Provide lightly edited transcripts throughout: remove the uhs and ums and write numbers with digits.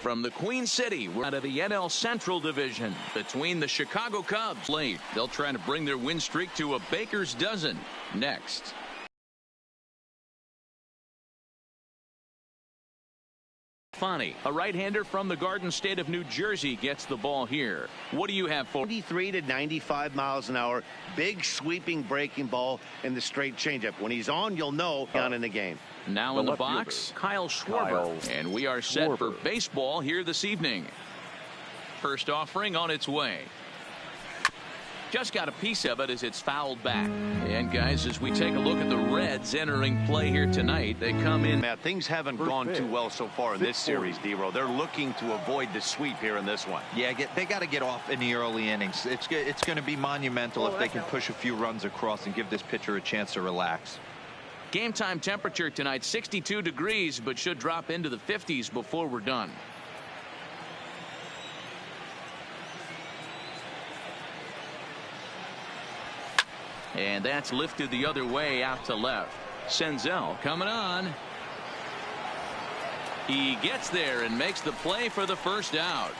From the Queen City, we're out of the NL Central Division between the Chicago Cubs. Late, they'll try to bring their win streak to a baker's dozen. Next. Fani, a right-hander from the Garden State of New Jersey, gets the ball here. What do you have for 93 to 95 miles an hour, big sweeping breaking ball, and the straight changeup? When he's on, you'll know on in the game. Now in the box, Kyle Schwarber. And we are set for baseball here this evening. First offering on its way. Just got a piece of it as it's fouled back. And guys, as we take a look at the Reds entering play here tonight, they come in. Matt, things haven't gone too well so far in this series, D-Row. They're looking to avoid the sweep here in this one. Yeah, they got to get off in the early innings. It's going to be monumental if they can push a few runs across and give this pitcher a chance to relax. Game time temperature tonight 62 degrees, but should drop into the 50s before we're done. And that's lifted the other way out to left. Senzel coming on. He gets there and makes the play for the first out.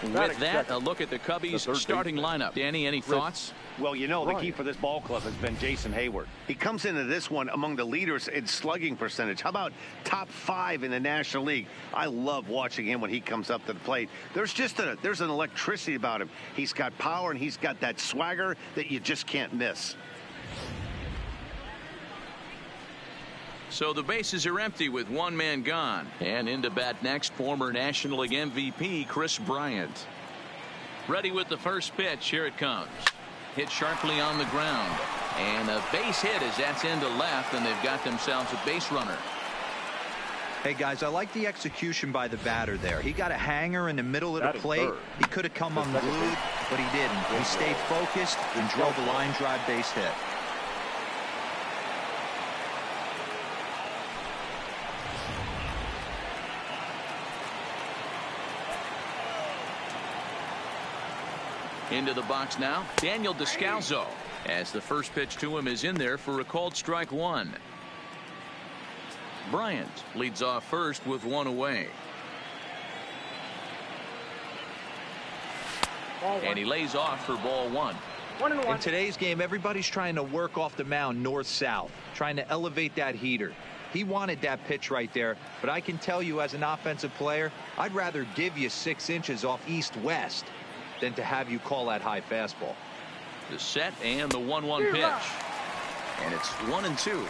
With that, a look at the Cubbies' starting lineup. Danny, any thoughts? Well, you know, the key for this ball club has been Jason Hayward. He comes into this one among the leaders in slugging percentage. How about top 5 in the National League? I love watching him when he comes up to the plate. There's an electricity about him. He's got power and he's got that swagger that you just can't miss. So the bases are empty with one man gone. And into bat next, former National League MVP Chris Bryant. Ready with the first pitch. Here it comes. Hit sharply on the ground. And a base hit as that's into left, and they've got themselves a base runner. Hey, guys, I like the execution by the batter there. He got a hanger in the middle of the plate. He could have come unglued, but he didn't. He stayed focused and drove a line drive base hit. Into the box now, Daniel Descalzo, as the first pitch to him is in there for a called strike one. Bryant leads off first with one away. And he lays off for ball one. In today's game, everybody's trying to work off the mound north-south, trying to elevate that heater. He wanted that pitch right there, but I can tell you as an offensive player, I'd rather give you 6 inches off east-west than to have you call that high fastball. The set and the 1-1 pitch. And it's 1-2.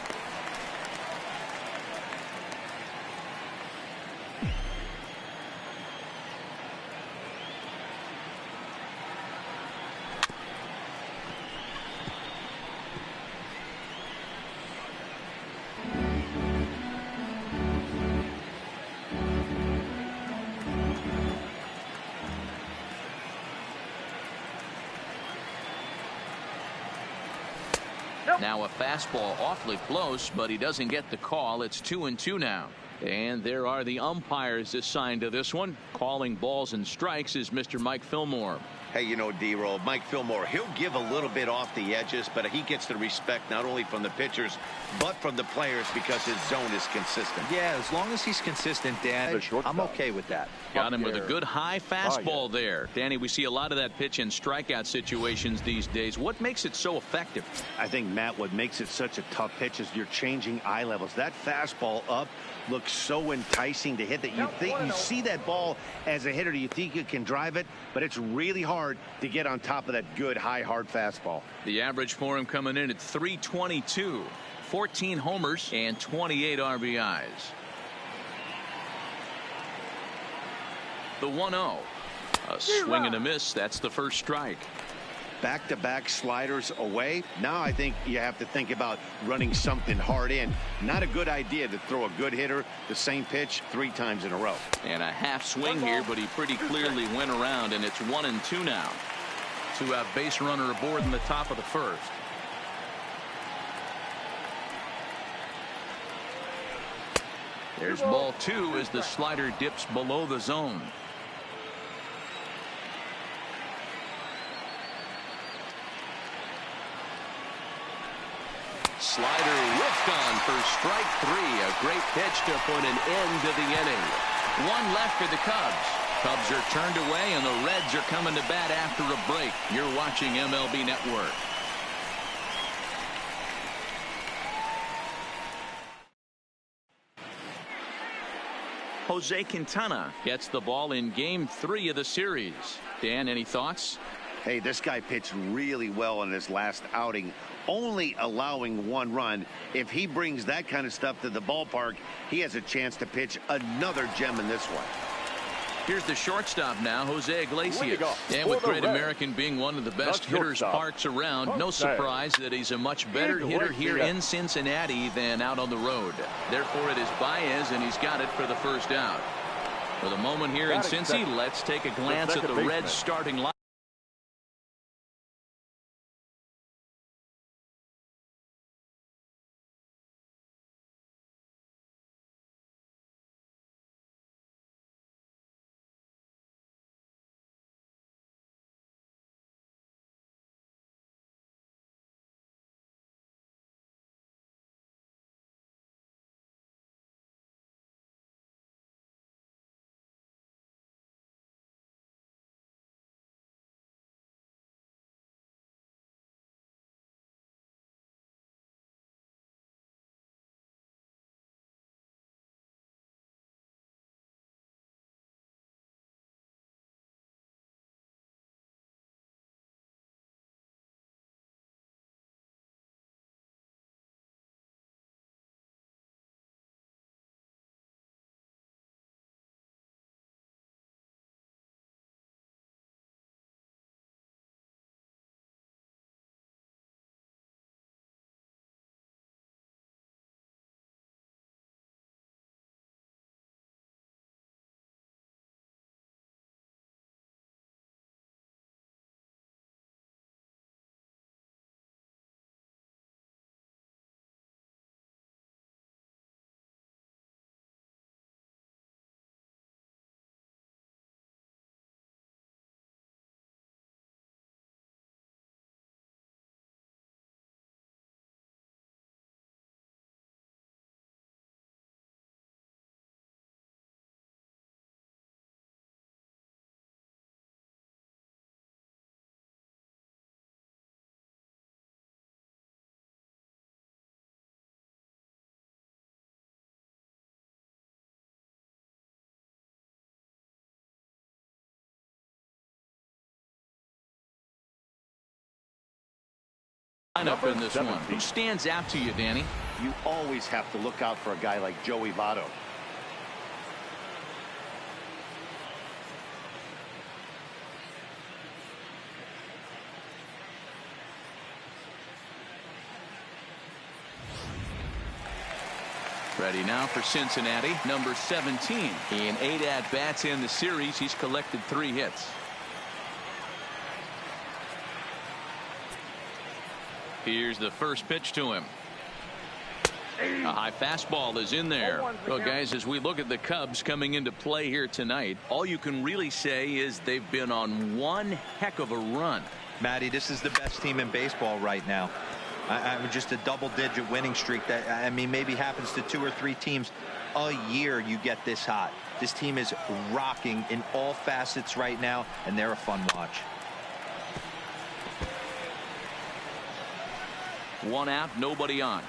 Now a fastball awfully close, but he doesn't get the call. It's 2-2 now. And there are the umpires assigned to this one. Calling balls and strikes is Mr. Mike Fillmore. Hey, you know, D-Roll, Mike Fillmore, he'll give a little bit off the edges, but he gets the respect not only from the pitchers, but from the players because his zone is consistent. Yeah, as long as he's consistent, Dan, I'm okay with that. Got him with a good high fastball there. Danny, we see a lot of that pitch in strikeout situations these days. What makes it so effective? I think, Matt, what makes it such a tough pitch is you're changing eye levels. That fastball up looks so enticing to hit that you think you see that ball as a hitter. You think you can drive it, but it's really hard to get on top of that good high hard fastball. The average for him coming in at .322, 14 homers and 28 RBIs. The 1-0, a swing and a miss. That's the first strike. Back-to-back sliders away. Now I think you have to think about running something hard in. Not a good idea to throw a good hitter the same pitch 3 times in a row. And a half swing here, but he pretty clearly went around, and it's 1-2 now. 2-out base runner aboard in the top of the first. There's ball 2 as the slider dips below the zone. Slider whiffed on for strike 3. A great pitch to put an end to the inning. One left for the Cubs. Cubs are turned away, and the Reds are coming to bat after a break. You're watching MLB Network. Jose Quintana gets the ball in Game 3 of the series. Dan, any thoughts? Hey, this guy pitched really well in his last outing, only allowing 1 run. If he brings that kind of stuff to the ballpark, he has a chance to pitch another gem in this one. Here's the shortstop now, Jose Iglesias. And with Great American being one of the best hitters parks around, no surprise that he's a much better hitter here in Cincinnati than out on the road. Therefore, it is Baez, and he's got it for the first out. For the moment here in Cincy, let's take a glance at the Reds starting line. Lineup in this one. Who stands out to you, Danny? You always have to look out for a guy like Joey Votto. Ready now for Cincinnati, number 17. In 8 at-bats in the series, he's collected 3 hits. Here's the first pitch to him. A high fastball is in there. Well, guys, as we look at the Cubs coming into play here tonight, all you can really say is they've been on one heck of a run. Matty, this is the best team in baseball right now. Just a double-digit winning streak that, I mean, maybe happens to 2 or 3 teams a year. You get this hot. This team is rocking in all facets right now, and they're a fun watch. 1 out, nobody on.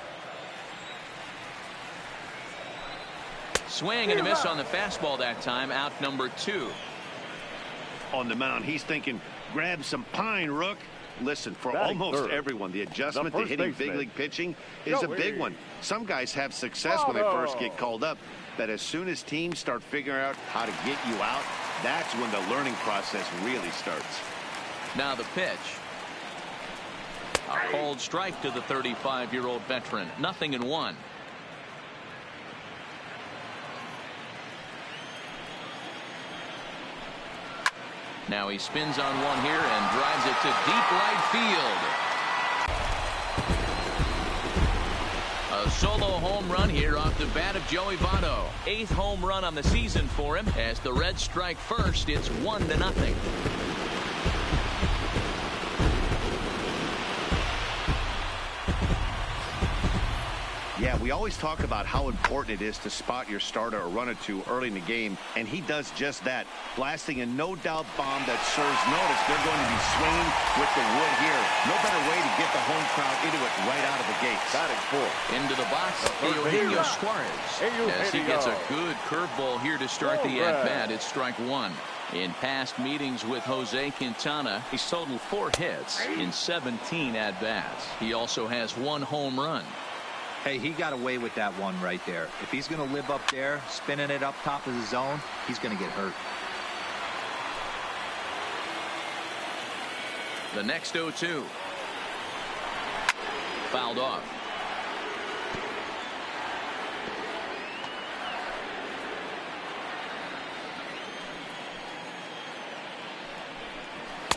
Swing and a miss on the fastball that time. Out number 2. On the mound, he's thinking, grab some pine, Rook. Listen, for almost everyone, the adjustment to hitting big league pitching is a big one. Some guys have success when they first get called up, but as soon as teams start figuring out how to get you out, that's when the learning process really starts. Now the pitch. A cold strike to the 35-year-old veteran. 0-1. Now he spins on one here and drives it to deep right field. A solo home run here off the bat of Joey Votto. 8th home run on the season for him. As the Reds strike first, it's 1-0. Yeah, we always talk about how important it is to spot your starter or run or two early in the game, and he does just that, blasting a no-doubt bomb that serves notice. They're going to be swinging with the wood here. No better way to get the home crowd into it right out of the gates. Batting four. Into the box, Eugenio Suarez. As he gets a good curveball here to start the at-bat. It's strike one. In past meetings with Jose Quintana, he's totaled 4 hits in 17 at-bats. He also has 1 home run. Hey, he got away with that one right there. If he's going to live up there, spinning it up top of the zone, he's going to get hurt. The next 0-2. Fouled off.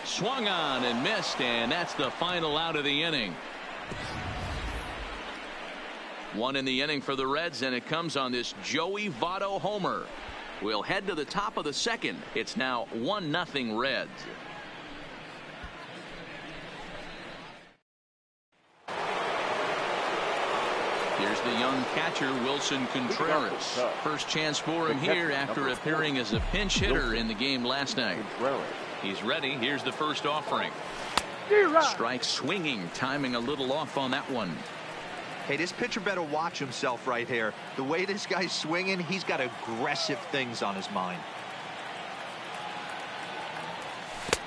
Swung on and missed, and that's the final out of the inning. 1 in the inning for the Reds, and it comes on this Joey Votto homer. We'll head to the top of the second. It's now 1-0 Reds. Here's the young catcher, Wilson Contreras. First chance for him here after appearing as a pinch hitter in the game last night. He's ready. Here's the first offering. Strike swinging, timing a little off on that one. Hey, this pitcher better watch himself right here. The way this guy's swinging, he's got aggressive things on his mind.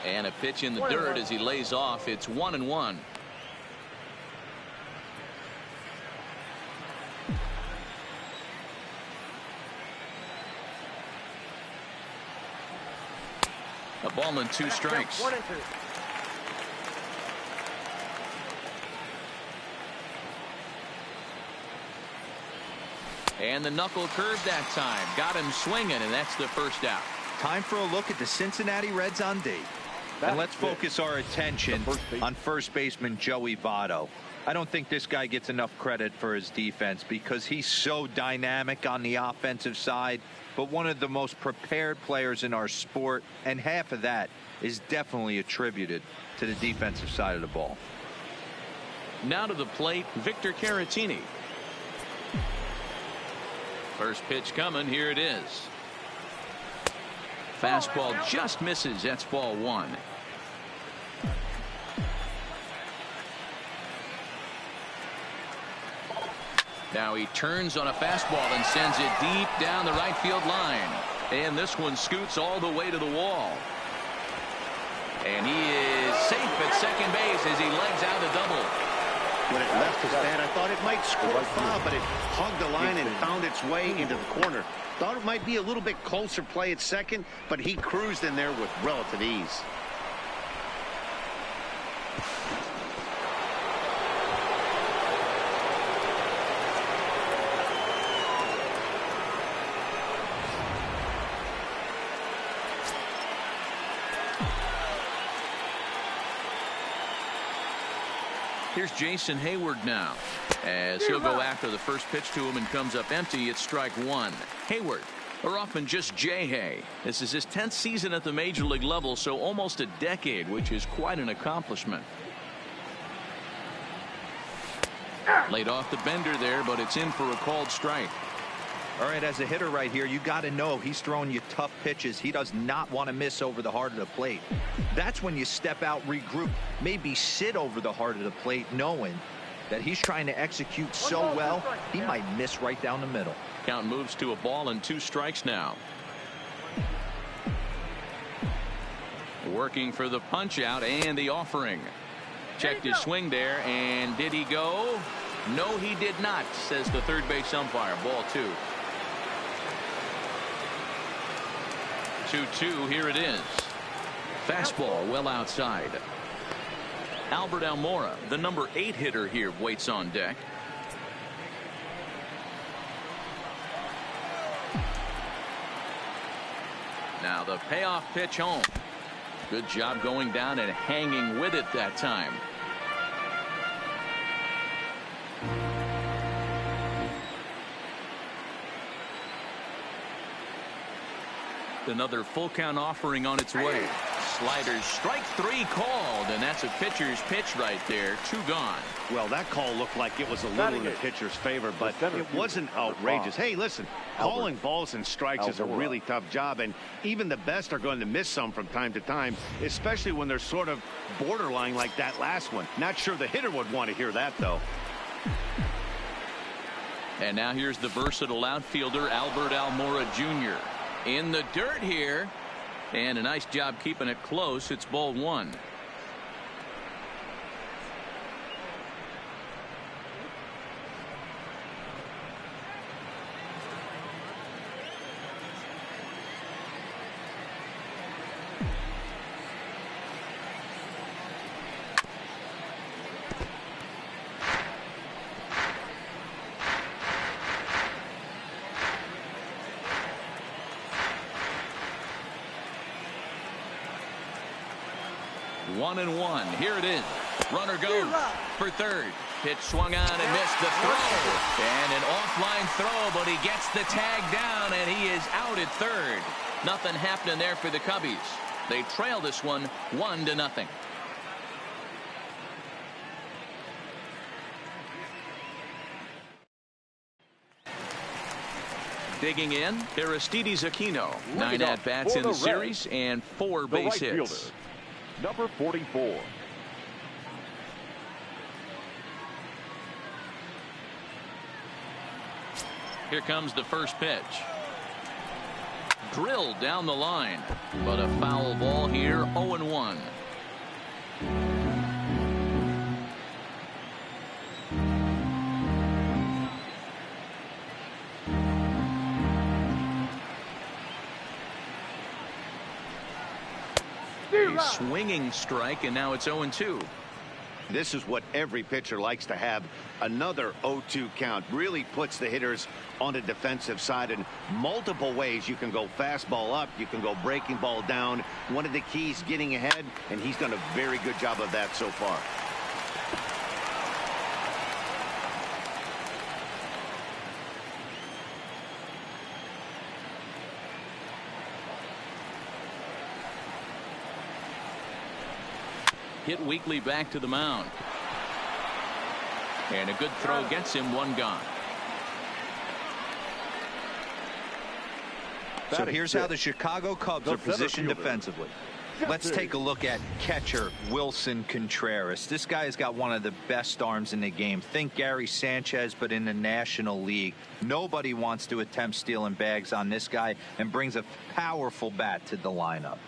And a pitch in the dirt as he lays off. It's 1-1. A ball and 2 strikes. And the knuckle curve that time. Got him swinging, and that's the first out. Time for a look at the Cincinnati Reds on D. And let's focus our attention on first baseman Joey Votto. I don't think this guy gets enough credit for his defense because he's so dynamic on the offensive side, but one of the most prepared players in our sport, and half of that is definitely attributed to the defensive side of the ball. Now to the plate, Victor Caratini. First pitch coming. Here it is. Fastball just misses. That's ball 1. Now he turns on a fastball and sends it deep down the right field line. And this one scoots all the way to the wall. And he is safe at second base as he legs out a double. When it left his bat, I thought it might score foul, but it hugged the line and found its way into the corner. Thought it might be a little bit closer play at second, but he cruised in there with relative ease. Here's Jason Hayward now, as he'll go after the first pitch to him and comes up empty. It's strike 1. Hayward, or often just J-Hay. This is his 10th season at the major league level, so almost a decade, which is quite an accomplishment. Laid off the bender there, but it's in for a called strike. All right, as a hitter right here, you got to know he's throwing you tough pitches. He does not want to miss over the heart of the plate. That's when you step out, regroup, maybe sit over the heart of the plate, knowing that he's trying to execute so well, he might miss right down the middle. Count moves to a ball and 2 strikes now. Working for the punch out and the offering. Checked his swing there, and did he go? No, he did not, says the third base umpire. Ball 2. 2-2. Here it is. Fastball well outside. Albert Almora, the number 8 hitter here, waits on deck. Now the payoff pitch home. Good job going down and hanging with it that time. Another full count offering on its way. sliders. Strike 3 called, and that's a pitcher's pitch right there. 2 gone. Well, that call looked like it was a little in the pitcher's favor, but it wasn't outrageous. Hey, listen, calling balls and strikes is a really tough job, and even the best are going to miss some from time to time, especially when they're sort of borderline like that last one. Not sure the hitter would want to hear that, though. And now here's the versatile outfielder, Albert Almora Jr. in the dirt here, and a nice job keeping it close. It's ball 1. One and one. Here it is. Runner goes for third. Pitch swung on and missed the throw. And an offline throw, but he gets the tag down, and he is out at third. Nothing happening there for the Cubbies. They trail this one 1-0. Digging in, Aristides Aquino. 9 at-bats in the series and 4 base hits. Number 44. Here comes the first pitch. Drilled down the line, but a foul ball here. 0-1. A swinging strike, and now it's 0-2. This is what every pitcher likes to have. Another 0-2 count really puts the hitters on the defensive side in multiple ways. You can go fastball up, you can go breaking ball down. One of the keys, getting ahead, and he's done a very good job of that so far. Hit weakly back to the mound. And a good throw gets him 1 gone. So here's how the Chicago Cubs are positioned defensively. Let's take a look at catcher Wilson Contreras. This guy has got one of the best arms in the game. Think Gary Sanchez, but in the National League. Nobody wants to attempt stealing bags on this guy, and brings a powerful bat to the lineup.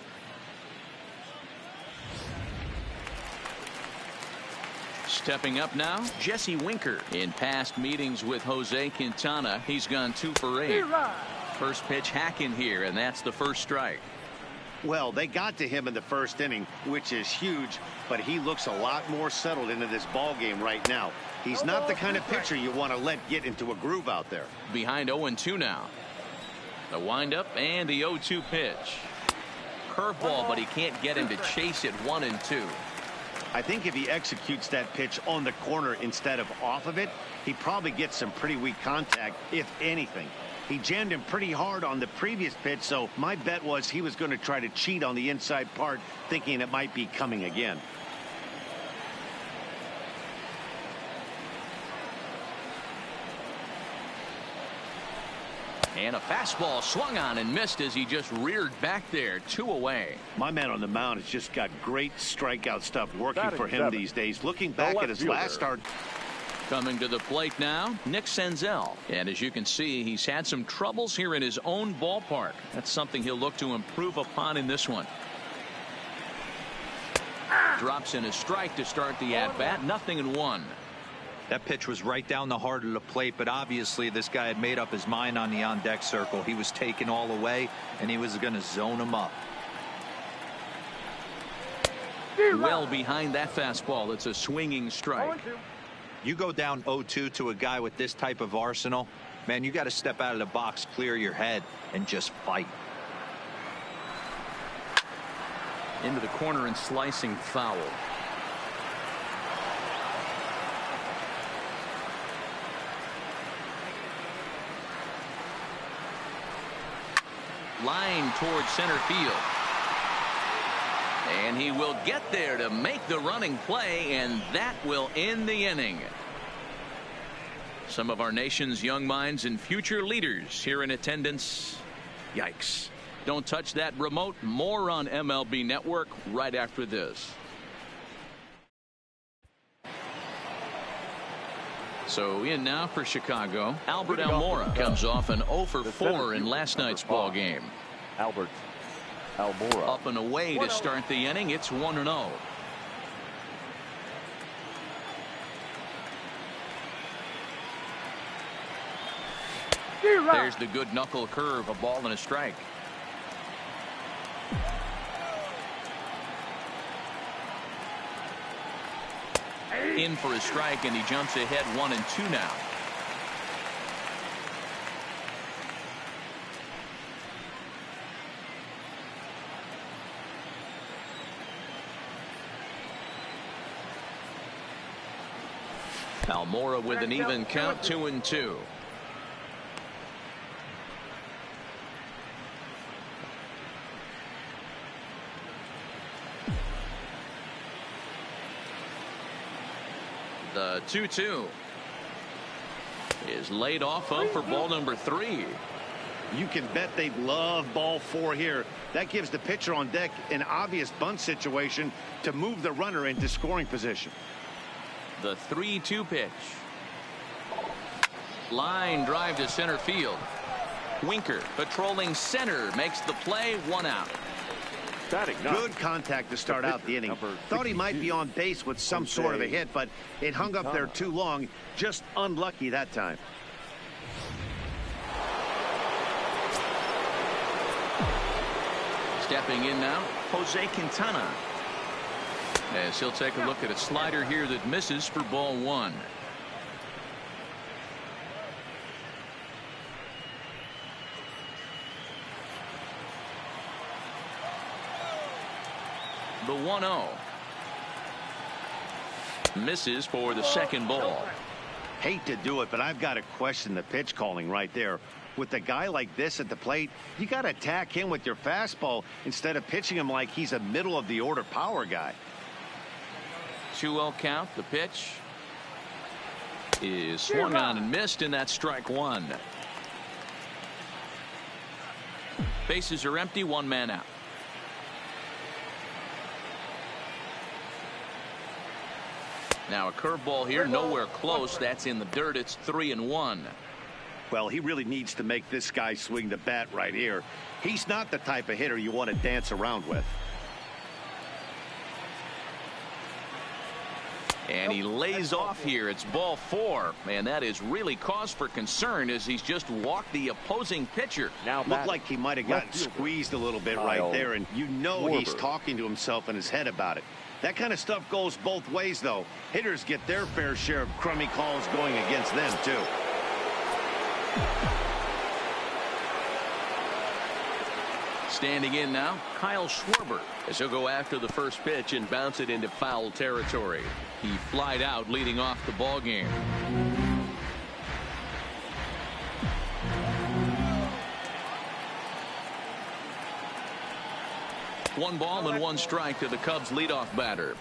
Stepping up now, Jesse Winker. In past meetings with Jose Quintana, he's gone 2 for 8. First pitch hack in here, and that's the first strike. Well, they got to him in the first inning, which is huge, but he looks a lot more settled into this ball game right now. He's not the kind of pitcher you want to let get into a groove out there. Behind 0-2 now. The windup and the 0-2 pitch. Curveball, but he can't get him to chase it. 1-2. I think if he executes that pitch on the corner instead of off of it, he probably gets some pretty weak contact, if anything. He jammed him pretty hard on the previous pitch, so my bet was he was going to try to cheat on the inside part, thinking it might be coming again. And a fastball swung on and missed as he just reared back there. 2 away. My man on the mound has just got great strikeout stuff working for him these days. Looking back at his last start. Coming to the plate now, Nick Senzel. And as you can see, he's had some troubles here in his own ballpark. That's something he'll look to improve upon in this one. Drops in a strike to start the at-bat. 0-1. That pitch was right down the heart of the plate, but obviously this guy had made up his mind on the on-deck circle. He was taken all away, and he was going to zone him up. Well behind that fastball. It's a swinging strike. You go down 0-2 to a guy with this type of arsenal, man, you got to step out of the box, clear your head, and just fight. Into the corner and slicing foul. Line towards center field. And he will get there to make the running play, and that will end the inning. Some of our nation's young minds and future leaders here in attendance. Yikes. Don't touch that remote. More on MLB Network right after this. So in now for Chicago, Albert Almora comes off an 0 for 4 in last night's ball game. Albert Almora. Up and away to start the inning. It's 1-0. There's the good knuckle curve, a ball and a strike. In for a strike, and he jumps ahead 1-2 now. Almora with an even count, 2-2. The 2-2 is laid off of for ball number 3. You can bet they love ball 4 here. That gives the pitcher on deck an obvious bunt situation to move the runner into scoring position. The 3-2 pitch. Line drive to center field. Winker patrolling center makes the play, 1 out. Good contact to start out the inning. Thought he might be on base with some sort of a hit, but it hung up there too long. Just unlucky that time. Stepping in now, Jose Quintana. As he'll take a look at a slider here that misses for ball 1. The 1-0 misses for the second ball. Hate to do it, but I've got to question the pitch calling right there. With a guy like this at the plate, you got to attack him with your fastball instead of pitching him like he's a middle of the order power guy. 2-0 count. The pitch is swung on and missed, and that's strike 1. Bases are empty, 1 man out. Now a curveball here, nowhere close. That's in the dirt. It's 3-1. Well, he really needs to make this guy swing the bat right here. He's not the type of hitter you want to dance around with. And he lays off here. It's ball 4. Man, that is really cause for concern as he's just walked the opposing pitcher. Now looked like he might have gotten squeezed a little bit right there, and you know he's talking to himself in his head about it. That kind of stuff goes both ways, though. Hitters get their fair share of crummy calls going against them, too. Standing in now, Kyle Schwarber, as he'll go after the first pitch and bounce it into foul territory. He flied out, leading off the ball game. One ball and 1 strike to the Cubs leadoff batter.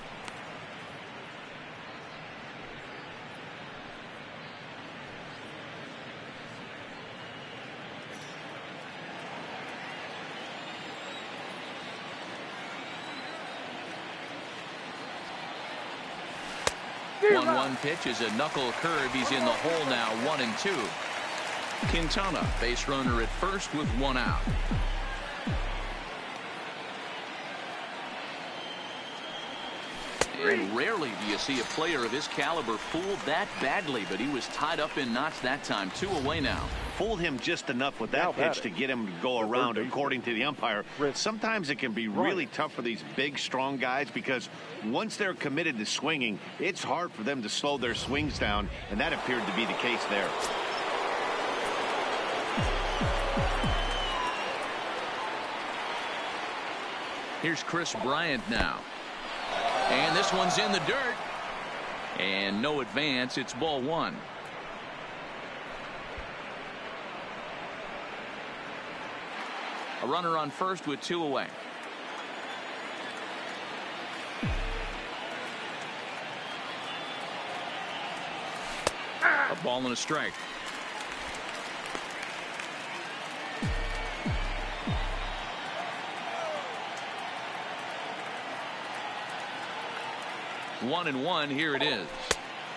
One pitch is a knuckle curve. He's in the hole now, 1-2. Quintana, base runner at first with 1 out. And rarely do you see a player of his caliber fooled that badly, but he was tied up in knots that time. 2 away now. Fooled him just enough with that pitch to get him to go around, according to the umpire. Sometimes it can be really tough for these big, strong guys because once they're committed to swinging, it's hard for them to slow their swings down, and that appeared to be the case there. Here's Chris Bryant now. And this one's in the dirt. And no advance. It's ball 1. A runner on first with 2 away. Ball and a strike. One and one. Here it is.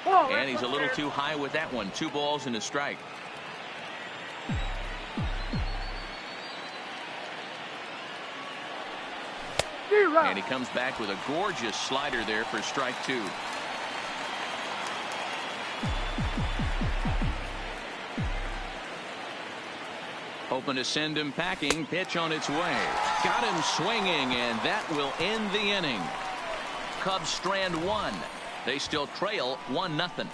And he's a little too high with that one. 2 balls and a strike. And he comes back with a gorgeous slider there for strike 2. Hoping to send him packing. Pitch on its way. Got him swinging, and that will end the inning. Cubs strand 1. They still trail 1-0.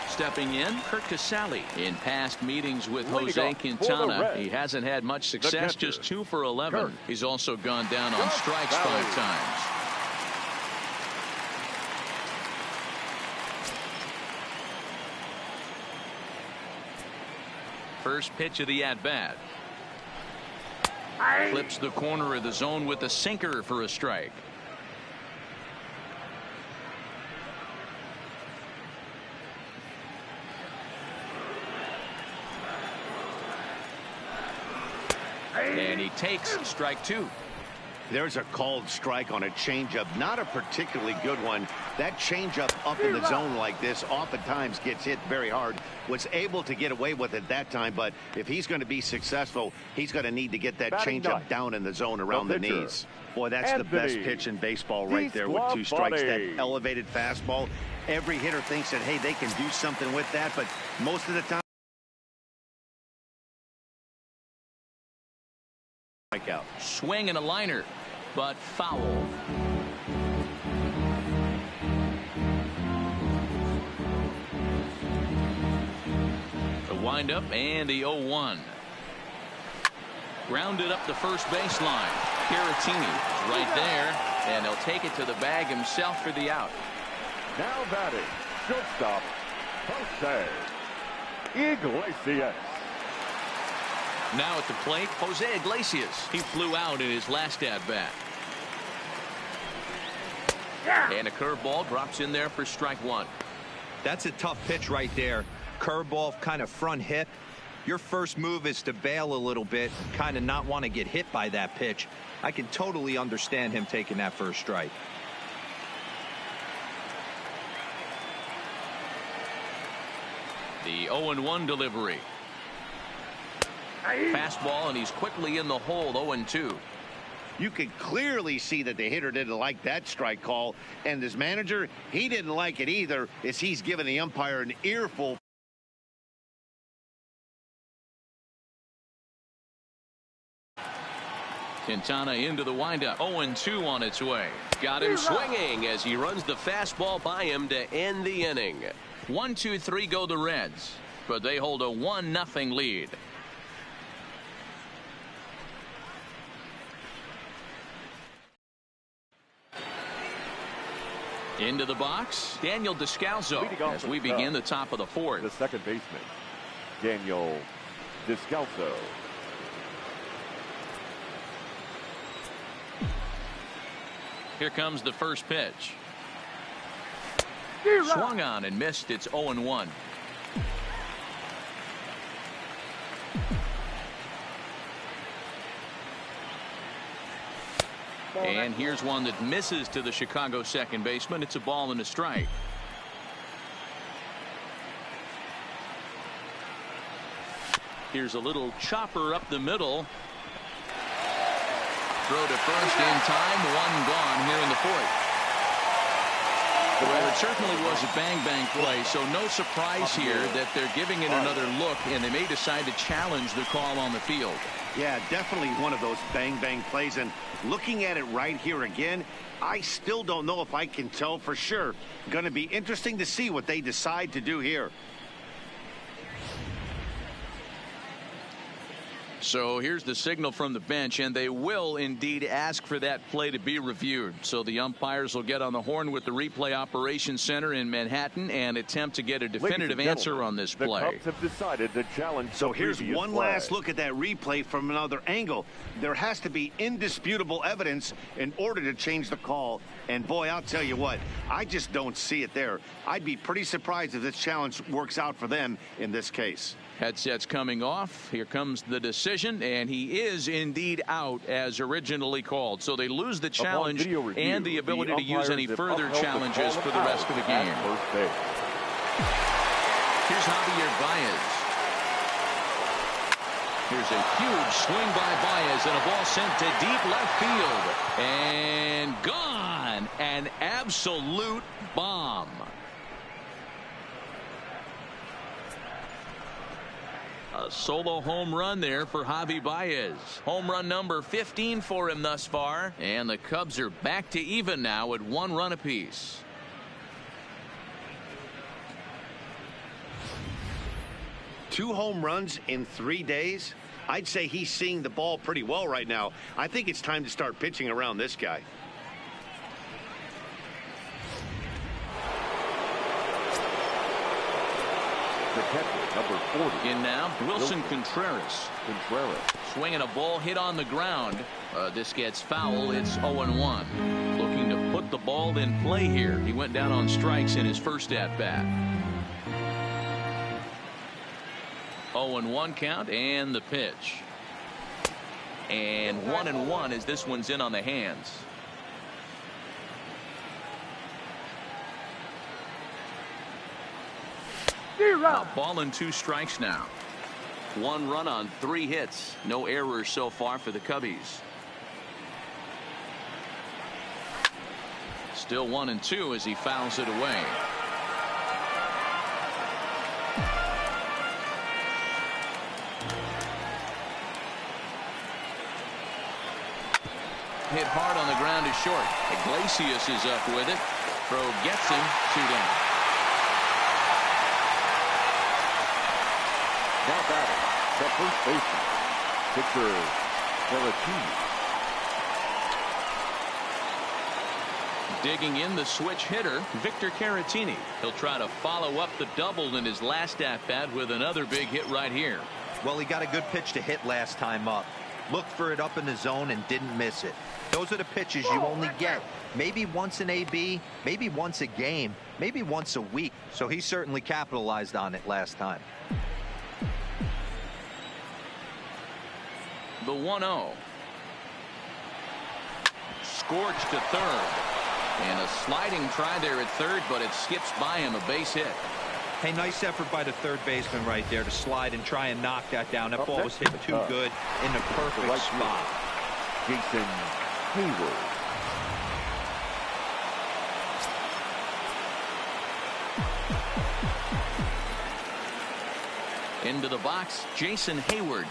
Stepping in, Kurt Casale. In past meetings with Jose Quintana, he hasn't had much success, just 2 for 11. He's also gone down on strikes 5 times. First pitch of the at-bat. Flips the corner of the zone with a sinker for a strike. And he takes strike 2. There's a called strike on a changeup, not a particularly good one. That changeup up in the zone like this oftentimes gets hit very hard. Was able to get away with it that time, but if he's going to be successful, he's going to need to get that changeup down in the zone around the knees. Boy, that's the best pitch in baseball right there with 2 strikes. That elevated fastball. Every hitter thinks that, hey, they can do something with that, but most of the time, strikeout. Swing and a liner, but foul. The windup and the 0-1. Grounded up the first baseline. Caratini right there, and he'll take it to the bag himself for the out. Now batting, shortstop, Jose Iglesias. Now at the plate, Jose Iglesias. He flew out in his last at-bat. And a curveball drops in there for strike 1. That's a tough pitch right there. Curveball, kind of front hip. Your first move is to bail a little bit, kind of not want to get hit by that pitch. I can totally understand him taking that first strike. The 0-1 delivery. Fastball, and he's quickly in the hole. 0-2. You could clearly see that the hitter didn't like that strike call, and his manager, he didn't like it either, as he's giving the umpire an earful. Quintana into the windup. 0-2 on its way. Got him swinging as he runs the fastball by him to end the inning. 1-2-3 go the Reds, but they hold a 1-0 lead. Into the box, Daniel Descalso, as we begin the top of the 4th. The second baseman, Daniel Descalso. Here comes the first pitch. Swung on and missed. It's 0-1. And here's one that misses to the Chicago second baseman. It's a ball and a strike. Here's a little chopper up the middle. Throw to first in time. 1 gone here in the 4th. Well, it certainly was a bang-bang play, so no surprise here that they're giving it another look, and they may decide to challenge the call on the field. Yeah, definitely one of those bang-bang plays, and looking at it right here again, I still don't know if I can tell for sure. Going to be interesting to see what they decide to do here. So here's the signal from the bench, and they will indeed ask for that play to be reviewed. So the umpires will get on the horn with the replay operations center in Manhattan and attempt to get a definitive answer on this play. The Cubs have decided to challenge. So here's one last look at that replay from another angle. There has to be indisputable evidence in order to change the call. And boy, I'll tell you what, I just don't see it there. I'd be pretty surprised if this challenge works out for them in this case. Headsets coming off. Here comes the decision, and he is indeed out as originally called. So they lose the challenge and the ability to use any further challenges for the rest of the game. Here's Javier Baez. Here's a huge swing by Baez and a ball sent to deep left field. And gone. An absolute bomb. A solo home run there for Javi Baez. Home run number 15 for him thus far. And the Cubs are back to even now at 1 run apiece. Two home runs in 3 days. I'd say he's seeing the ball pretty well right now. I think it's time to start pitching around this guy. The catcher, number 40. In now, Wilson Contreras. Swinging a ball hit on the ground. This gets foul. It's 0-1. Looking to put the ball in play here. He went down on strikes in his first at-bat. 0-1 count and the pitch. And 1-1 as this one's in on the hands. A ball and 2 strikes now. 1 run on 3 hits. No errors so far for the Cubbies. Still 1-2 as he fouls it away. Hit hard on the ground is short. Iglesias is up with it. Throw gets him. 2 down. Now batting, the first baseman, Victor Caratini. Digging in the switch hitter, Victor Caratini. He'll try to follow up the double in his last at-bat with another big hit right here. Well, he got a good pitch to hit last time up. Looked for it up in the zone and didn't miss it. Those are the pitches you only get maybe once in AB, maybe once a game, maybe once a week. So he certainly capitalized on it last time. The 1-0. Scorched to third. And a sliding try there at third, but it skips by him, a base hit. Hey, nice effort by the third baseman right there to slide and try and knock that down. That ball was hit too good in the perfect spot. Jason Hayward. Into the box, Jason Hayward,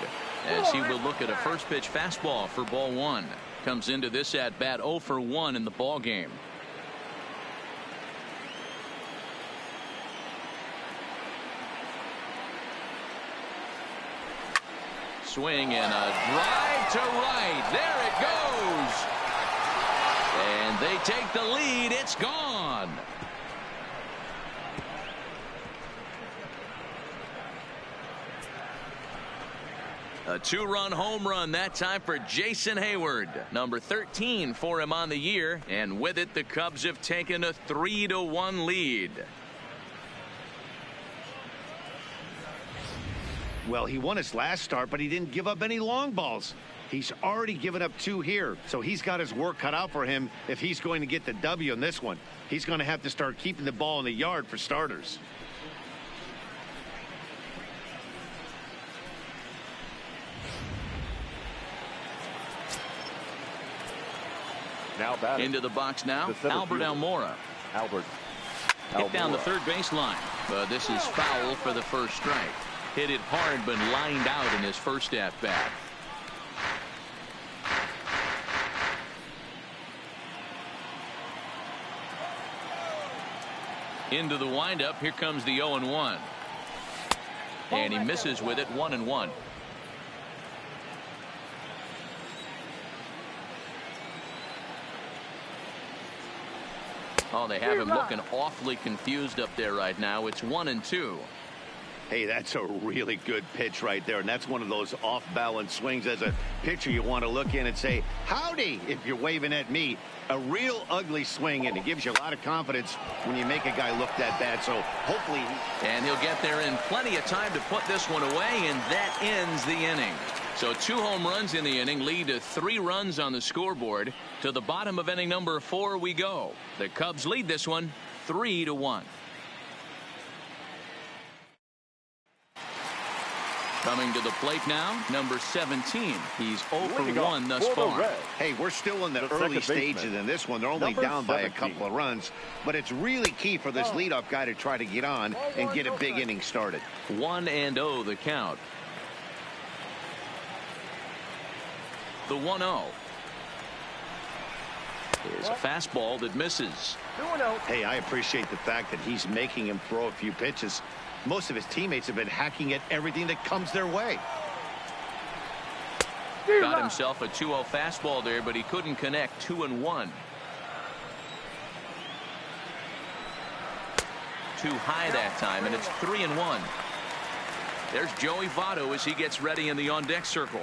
as he will look at a first pitch fastball for ball 1. Comes into this at bat 0 for 1 in the ball game. Swing and a drive to right. There it goes. And they take the lead. It's gone. A 2-run home run that time for Jason Hayward. Number 13 for him on the year. And with it, the Cubs have taken a 3-1 lead. Well, he won his last start, but he didn't give up any long balls. He's already given up 2 here, so he's got his work cut out for him if he's going to get the W in this one. He's going to have to start keeping the ball in the yard for starters. Now batting. Into the box now, Albert Almora. Hit down the third baseline. This is foul for the first strike. Hit it hard, but lined out in his first at-bat. Into the windup. Here comes the 0-1. And he misses with it. 1-1. Oh, they have him looking awfully confused up there right now. It's 1-2. Hey, that's a really good pitch right there, and that's one of those off-balance swings. As a pitcher, you want to look in and say, howdy, if you're waving at me. A real ugly swing, and it gives you a lot of confidence when you make a guy look that bad. So hopefully... And he'll get there in plenty of time to put this one away, and that ends the inning. So 2 home runs in the inning lead to 3 runs on the scoreboard. To the bottom of inning number 4 we go. The Cubs lead this one 3-1. Coming to the plate now, number 17. He's 0 for 1 thus far. Hey, we're still in the early stages in this one. They're only down by a couple of runs, but it's really key for this leadoff guy to try to get on and get a big inning started. 1-0 the count. The 1-0 is a fastball that misses. Hey, I appreciate the fact that he's making him throw a few pitches. Most of his teammates have been hacking at everything that comes their way. Got himself a 2-0 fastball there, but he couldn't connect. 2-1. Too high that time, and it's 3-1. There's Joey Votto as he gets ready in the on-deck circle.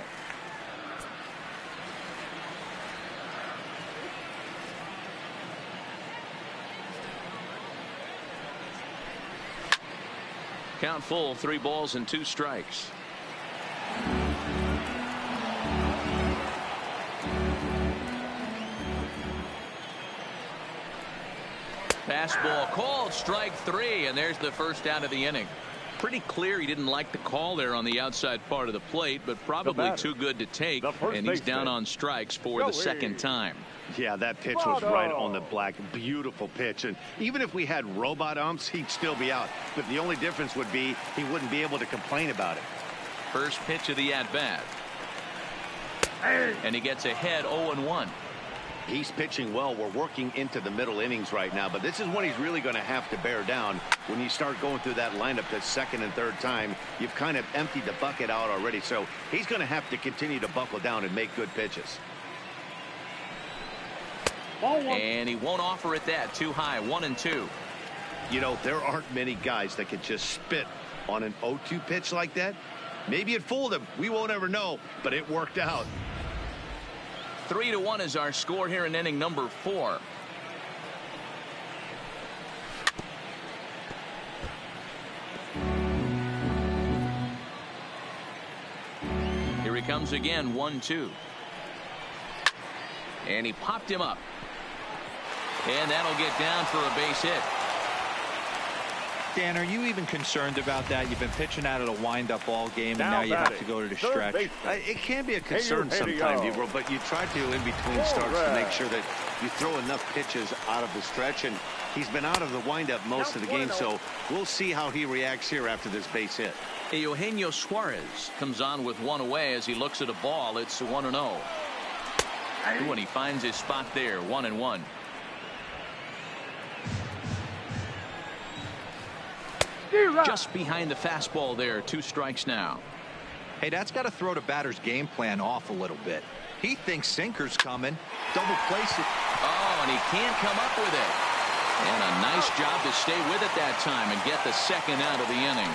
Count full, 3 balls and 2 strikes. Fastball called, strike 3, and there's the first out of the inning. Pretty clear he didn't like the call there on the outside part of the plate, but probably too good to take, and he's down on strikes for the second time. Yeah, that pitch was right on the black. Beautiful pitch. And even if we had robot umps, he'd still be out. But the only difference would be he wouldn't be able to complain about it. First pitch of the at-bat. And he gets ahead 0-1. He's pitching well. We're working into the middle innings right now, but this is what he's really going to have to bear down. When you start going through that lineup the second and third time, you've kind of emptied the bucket out already. So he's going to have to continue to buckle down and make good pitches. And he won't offer it that. Too high. 1-2. You know, there aren't many guys that can just spit on an 0-2 pitch like that. Maybe it fooled him. We won't ever know, but it worked out. 3-1 is our score here in inning number 4. Here he comes again. 1-2. And he popped him up. And that'll get down for a base hit. Dan, are you even concerned about that? You've been pitching out of the windup all game, and now you have to go to the stretch. It can be a concern sometimes, Ebro, but you try to, in between starts, to make sure that you throw enough pitches out of the stretch. And he's been out of the windup most of the game, so we'll see how he reacts here after this base hit. Eugenio Suarez comes on with 1 away as he looks at a ball. It's 1-0. When he finds his spot there, 1-1. Just behind the fastball there. 2 strikes now. Hey, that's got to throw the batter's game plan off a little bit. He thinks sinker's coming. Double place it. Oh, and he can't come up with it. And a nice job to stay with it that time and get the second out of the inning.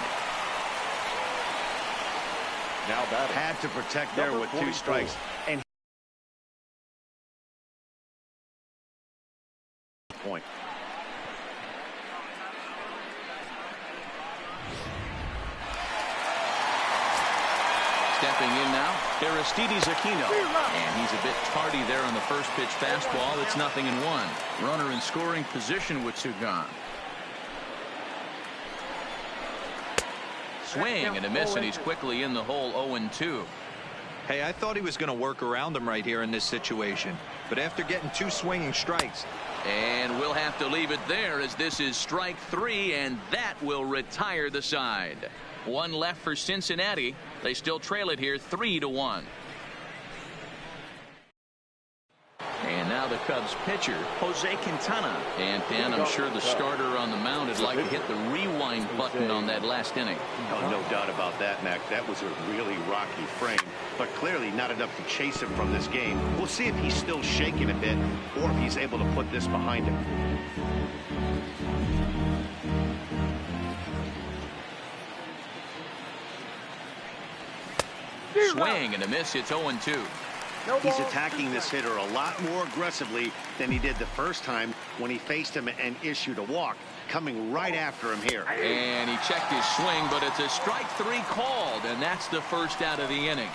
Now that had to protect there with 2 strikes. And point. Stepping in now, Aristides Aquino. And he's a bit tardy there on the first pitch fastball. It's 0-1. Runner in scoring position with 2 gone. Swing and a miss, and he's quickly in the hole. 0-2. Hey, I thought he was going to work around him right here in this situation. But after getting 2 swinging strikes. And we'll have to leave it there as this is strike 3, and that will retire the side. 1 left for Cincinnati. They still trail it here 3-1. And now the Cubs pitcher, Jose Quintana. And Dan, I'm sure the starter on the mound would like to hit the rewind button on that last inning. Oh, no doubt about that, Mac. That was a really rocky frame. but clearly not enough to chase him from this game. We'll see if he's still shaking a bit or if he's able to put this behind him. Swing and a miss. It's 0-2. He's attacking this hitter a lot more aggressively than he did the first time when he faced him and issued a walk, coming right after him here. And he checked his swing, but it's a strike 3 called, and that's the first out of the inning.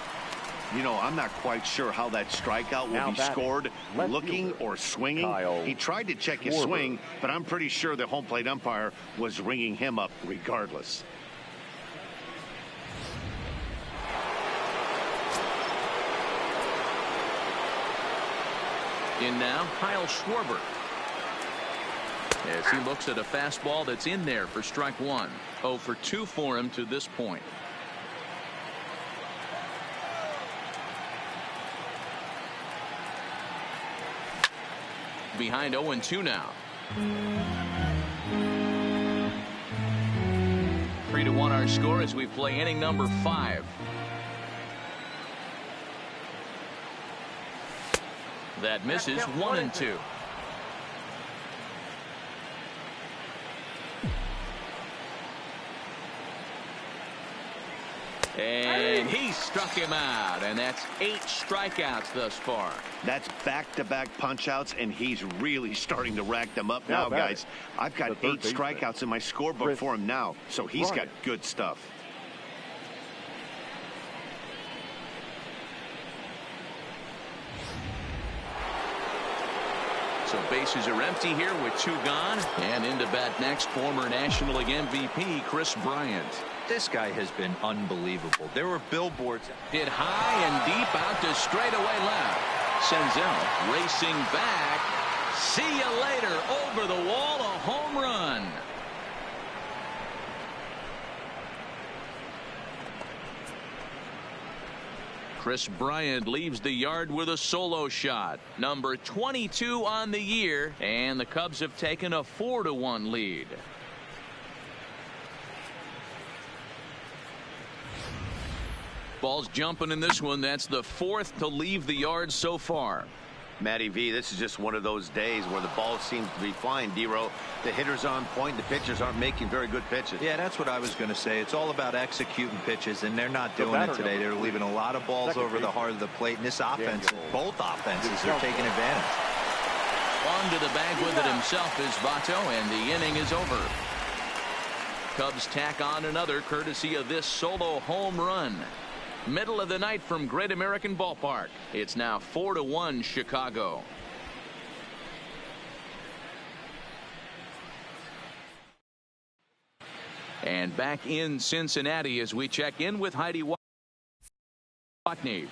You know, I'm not quite sure how that strikeout will be scored, looking or swinging. He tried to check his swing, but I'm pretty sure the home plate umpire was ringing him up regardless. In now, Kyle Schwarber. As he looks at a fastball that's in there for strike 1. 0 for 2 for him to this point. Behind 0-2 now. 3-1 our score as we play inning number 5. That misses. 1-2. And he struck him out, and that's 8 strikeouts thus far. That's back-to-back punch-outs, and he's really starting to rack them up now, guys. I've got 8 strikeouts in my scorebook for him now, so he's got good stuff. So bases are empty here with 2 gone. And into bat next, former National League MVP Chris Bryant. This guy has been unbelievable. There were billboards. Hit high and deep out to straightaway left. Senzel racing back. See you later. Over the wall, a home run. Chris Bryant leaves the yard with a solo shot. Number 22 on the year, and the Cubs have taken a 4-1 lead. Ball's jumping in this one. That's the 4th to leave the yard so far. Matty V, this is just one of those days where the ball seems to be flying, D-Row. The hitter's on point. The pitchers aren't making very good pitches. Yeah, that's what I was going to say. It's all about executing pitches, and they're not doing it today. They're leaving a lot of balls over the heart of the plate, and this offense, both offenses, are taking advantage. On to the bag with it himself is Votto, and the inning is over. Cubs tack on another courtesy of this solo home run. Middle of the night from Great American Ballpark. It's now 4-1 Chicago. And back in Cincinnati as we check in with Heidi Watney.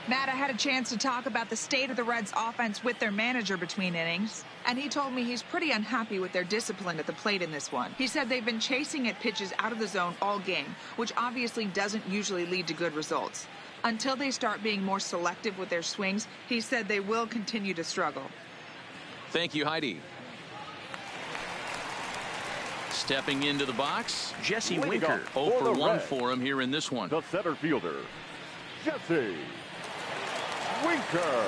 Matt, I had a chance to talk about the state of the Reds offense with their manager between innings, and he told me he's pretty unhappy with their discipline at the plate in this one. He said they've been chasing at pitches out of the zone all game, which obviously doesn't usually lead to good results. Until they start being more selective with their swings, he said they will continue to struggle. Thank you, Heidi. Stepping into the box, Jesse Winker. 0 for 1 for him here in this one. The center fielder, Jesse Winker.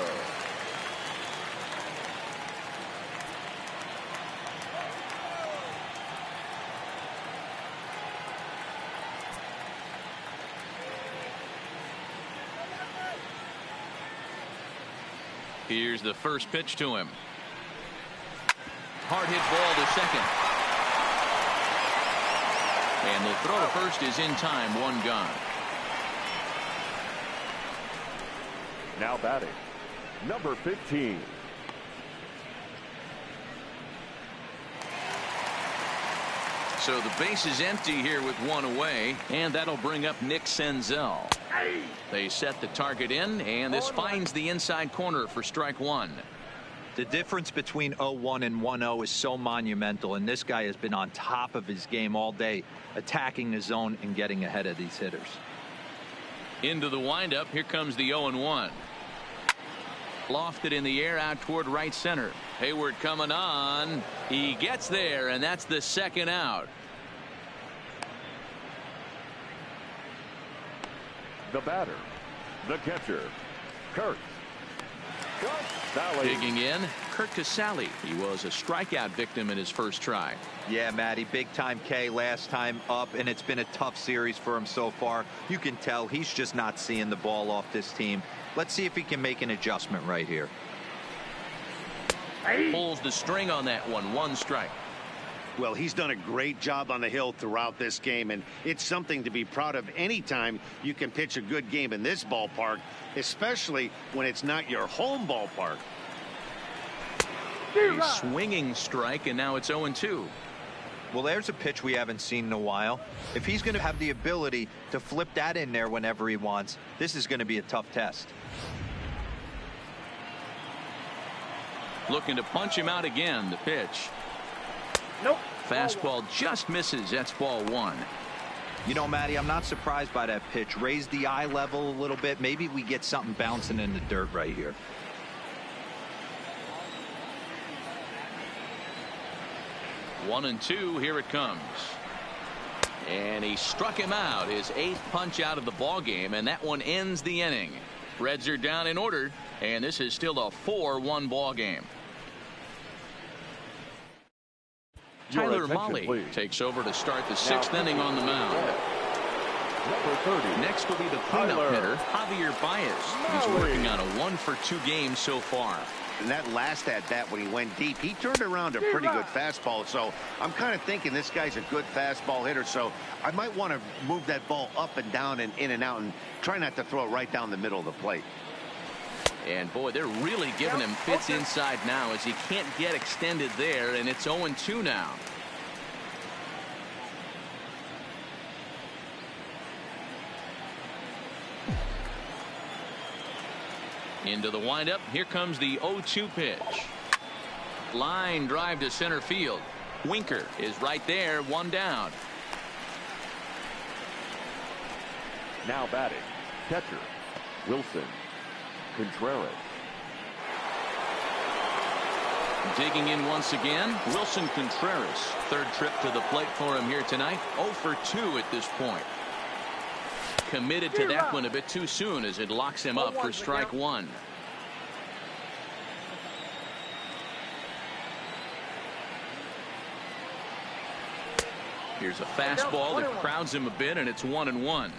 Here's the first pitch to him. Hard hit ball to second. And the throw to first is in time. 1 gone. Now batting, number 15. So the base is empty here with 1 away, and that'll bring up Nick Senzel. They set the target in, and this finds the inside corner for strike 1. The difference between 0-1 and 1-0 is so monumental, and this guy has been on top of his game all day, attacking the zone and getting ahead of these hitters. Into the windup, here comes the 0-1. Lofted in the air out toward right center. Hayward coming on. He gets there, and that's the 2nd out. The batter, The catcher, Kurt Sally. Digging in, Kurt Casale. He was a strikeout victim in his first try. Yeah, Matty, big time K last time up, and it's been a tough series for him so far. You can tell he's just not seeing the ball off this team. Let's see if he can make an adjustment right here. Pulls the string on that one. One strike. Well, he's done a great job on the hill throughout this game, and it's something to be proud of anytime you can pitch a good game in this ballpark, especially when it's not your home ballpark. A swinging strike, and now it's 0-2. Well, there's a pitch we haven't seen in a while. If he's going to have the ability to flip that in there whenever he wants, this is going to be a tough test. Looking to punch him out again. The pitch. Nope. Fastball just misses. That's ball one. You know, Matty, I'm not surprised by that pitch. Raise the eye level a little bit. Maybe we get something bouncing in the dirt right here. 1-2. Here it comes. And he struck him out. His 8th punch out of the ball game, and that one ends the inning. Reds are down in order, and this is still a 4-1 ball game. Tyler Mahle takes over to start the 6th inning on the mound. Number 30. Next will be the cleanup hitter, Javier Baez. He's working on a 1-for-2 game so far. And that last at-bat when he went deep, he turned around a pretty good fastball. So I'm kind of thinking this guy's a good fastball hitter. So I might want to move that ball up and down and in and out and try not to throw it right down the middle of the plate. And boy, they're really giving him fits inside now as he can't get extended there, and it's 0-2 now. Into the windup. Here comes the 0-2 pitch. Line drive to center field. Winker is right there, one down. Now batting, catcher, Wilson Contreras. Digging in once again, Wilson Contreras. 3rd trip to the plate for him here tonight. 0-for-2 at this point. Committed to that one a bit too soon as it locks him up for strike one. Here's a fastball that crowds him a bit, and it's 1-1.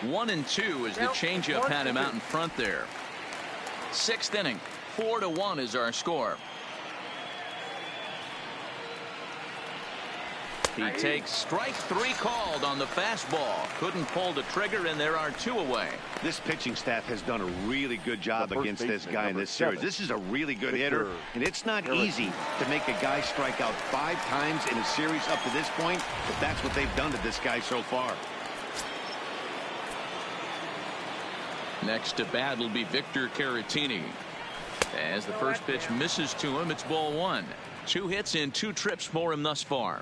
1-2 as the changeup had him out in front there. 6th inning, 4-1 is our score. He takes strike 3 called on the fastball. Couldn't pull the trigger, and there are 2 away. This pitching staff has done a really good job against this guy in this series. This is a really good hitter, and it's not easy to make a guy strike out 5 times in a series up to this point, but that's what they've done to this guy so far. Next to bat will be Victor Caratini. As the first pitch misses to him, it's ball 1. 2 hits in 2 trips for him thus far.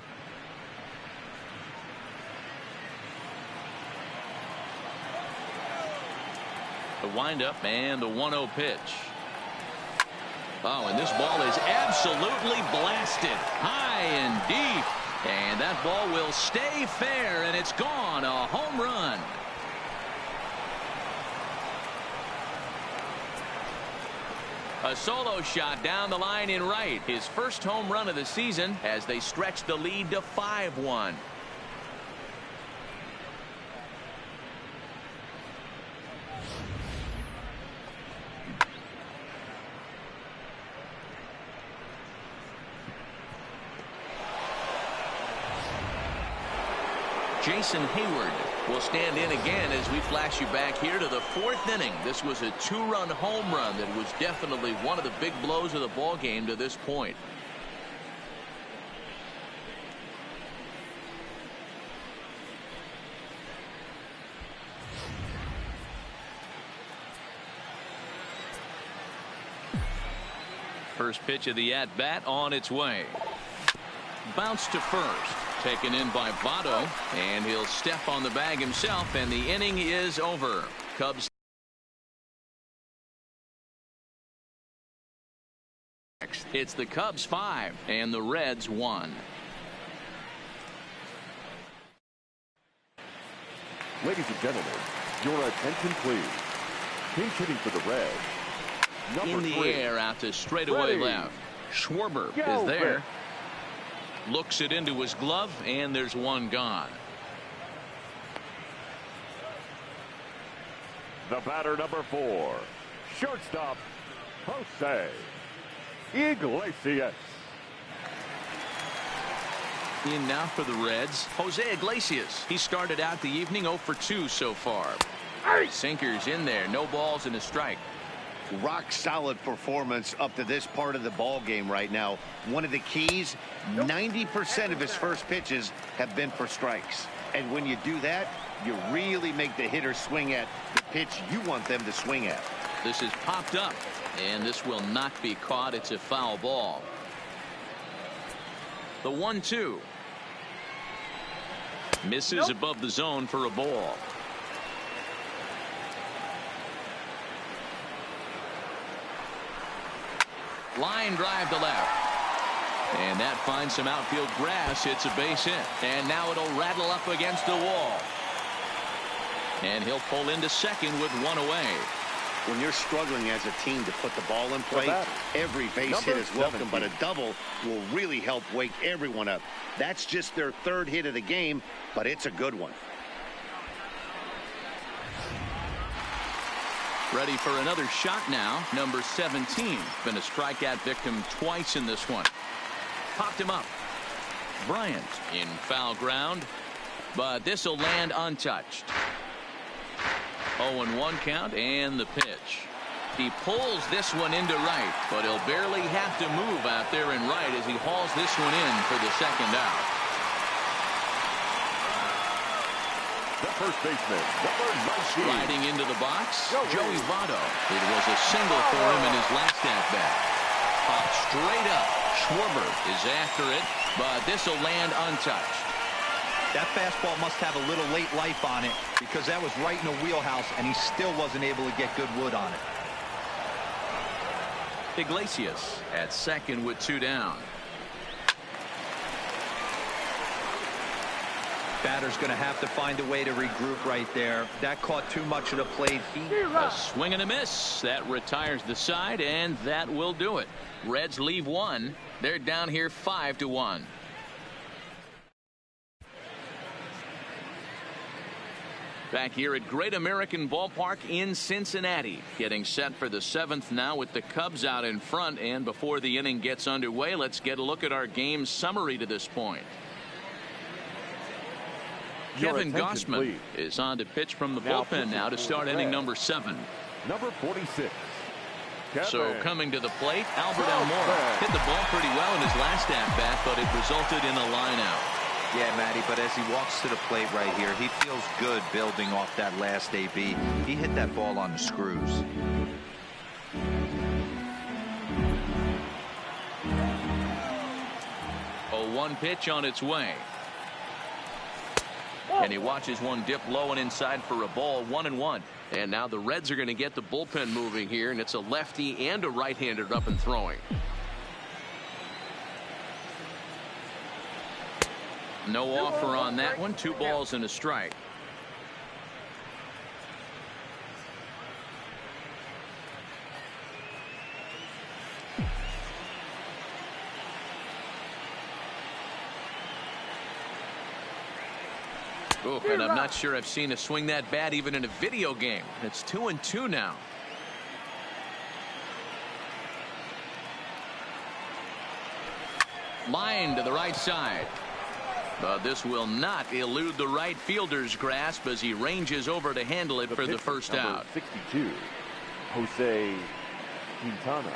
The windup and the 1-0 pitch. Oh, and this ball is absolutely blasted high and deep, and that ball will stay fair, and it's gone. A home run. A solo shot down the line in right. His first home run of the season as they stretch the lead to 5-1. Jason Hayward will stand in again as we flash you back here to the 4th inning. This was a 2-run home run that was definitely one of the big blows of the ball game to this point. First pitch of the at-bat on its way. Bounce to first. Taken in by Votto, and he'll step on the bag himself, and the inning is over. Cubs next. It's the Cubs 5 and the Reds 1. Ladies and gentlemen, your attention please. Pinch hitting for the Reds. Number In the 3. air out to straightaway left. Schwarber is there. Looks it into his glove, and there's one gone. The batter, number 4. Shortstop, Jose Iglesias. In now for the Reds, Jose Iglesias. He started out the evening 0 for 2 so far. Sinkers in there, no balls and a strike. Rock solid performance up to this part of the ball game right now. One of the keys, 90% of his first pitches have been for strikes. And when you do that, you really make the hitter swing at the pitch you want them to swing at. This is popped up, and this will not be caught. It's a foul ball. The 1-2. Misses above the zone for a ball. Line drive to left. And that finds some outfield grass. It's a base hit. And now it'll rattle up against the wall. And he'll pull into second with one away. When you're struggling as a team to put the ball in play, every base hit is welcome, but a double will really help wake everyone up. That's just their third hit of the game, but it's a good one. Ready for another shot now. Number 17. Been a strikeout victim twice in this one. Popped him up. Bryant in foul ground, but this will land untouched. 0-1 count and the pitch. He pulls this one into right, but he'll barely have to move out there in right as he hauls this one in for the second out. The first baseman, number 19. Sliding into the box, Joey Votto. It was a single for him in his last at-bat. Popped straight up. Schwarber is after it, but this will land untouched. That fastball must have a little late life on it because that was right in the wheelhouse, and he still wasn't able to get good wood on it. Iglesias at second with 2 down. Batter's going to have to find a way to regroup right there. That caught too much of the plate. A swing and a miss. That retires the side, and that will do it. Reds leave one. They're down here 5-1. Back here at Great American Ballpark in Cincinnati. Getting set for the 7th now with the Cubs out in front. And before the inning gets underway, let's get a look at our game summary to this point. Kevin Gossman is on to pitch from the bullpen now to start inning number 7. Number 46. So coming to the plate, Albert Almora hit the ball pretty well in his last at-bat, but it resulted in a line out. Yeah, Matty, but as he walks to the plate right here, he feels good building off that last AB. He hit that ball on the screws. A 1 pitch on its way. And he watches one dip low and inside for a ball. 1-1. And now the Reds are going to get the bullpen moving here, and it's a lefty and a right-hander up and throwing. No offer on that one. 2 balls and a strike. Oh, and I'm not sure I've seen a swing that bad even in a video game. It's 2-2 now. Line to the right side. But this will not elude the right fielder's grasp as he ranges over to handle it for the first out. 62, Jose Quintana.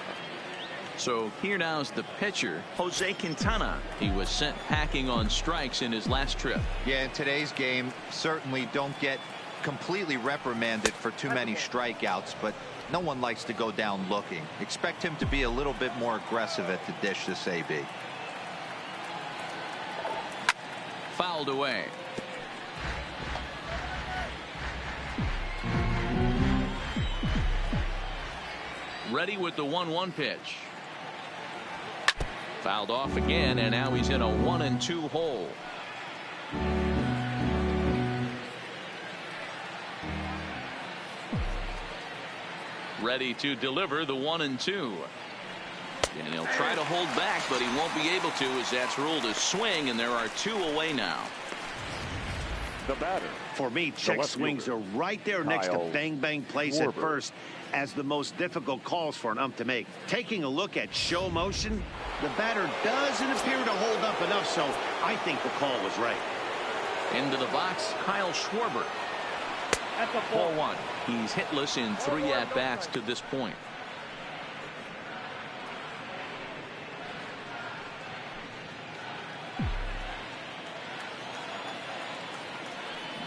So here now's the pitcher, Jose Quintana. He was sent packing on strikes in his last trip. Yeah, in today's game, certainly don't get completely reprimanded for too many strikeouts, but no one likes to go down looking. Expect him to be a little bit more aggressive at the dish this AB. Fouled away. Ready with the 1-1 pitch. Fouled off again, and now he's in a 1-2 hole. Ready to deliver the 1-2. And he'll try to hold back, but he won't be able to, as that's ruled a swing, and there are 2 away now. The batter. For me, check swings are right there next to Kyle bang bang plays at Schwarber. first as the most difficult calls for an ump to make. Taking a look at show motion, the batter doesn't appear to hold up enough, so I think the call was right. Into the box, Kyle Schwarber. At the ball 1. He's hitless in 3 at-bats to this point.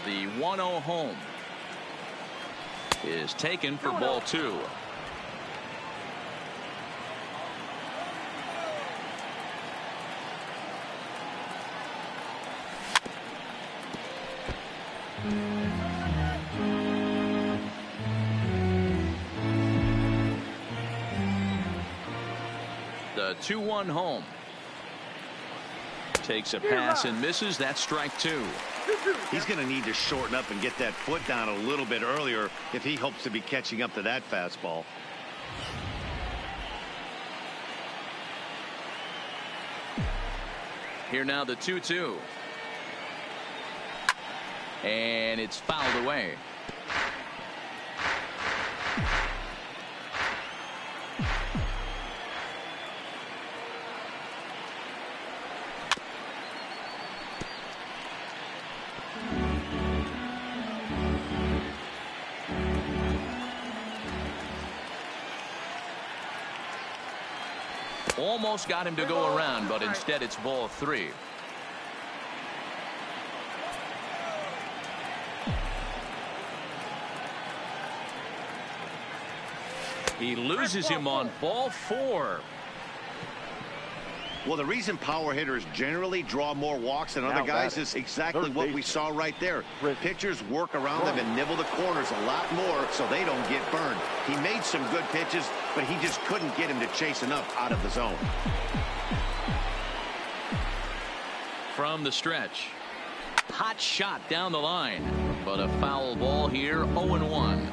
The 1-0 home is taken for ball 2. The 2-1 home. Takes a pass and misses. That's strike 2. He's going to need to shorten up and get that foot down a little bit earlier if he hopes to be catching up to that fastball. Here now the 2-2. And it's fouled away. Almost got him to go around, but instead it's ball 3. He loses him on ball 4. Well, the reason power hitters generally draw more walks than other guys is exactly what we saw right there. Pitchers work around them and nibble the corners a lot more so they don't get burned. He made some good pitches, but he just couldn't get him to chase enough out of the zone. From the stretch. Hot shot down the line, but a foul ball here. 0-1.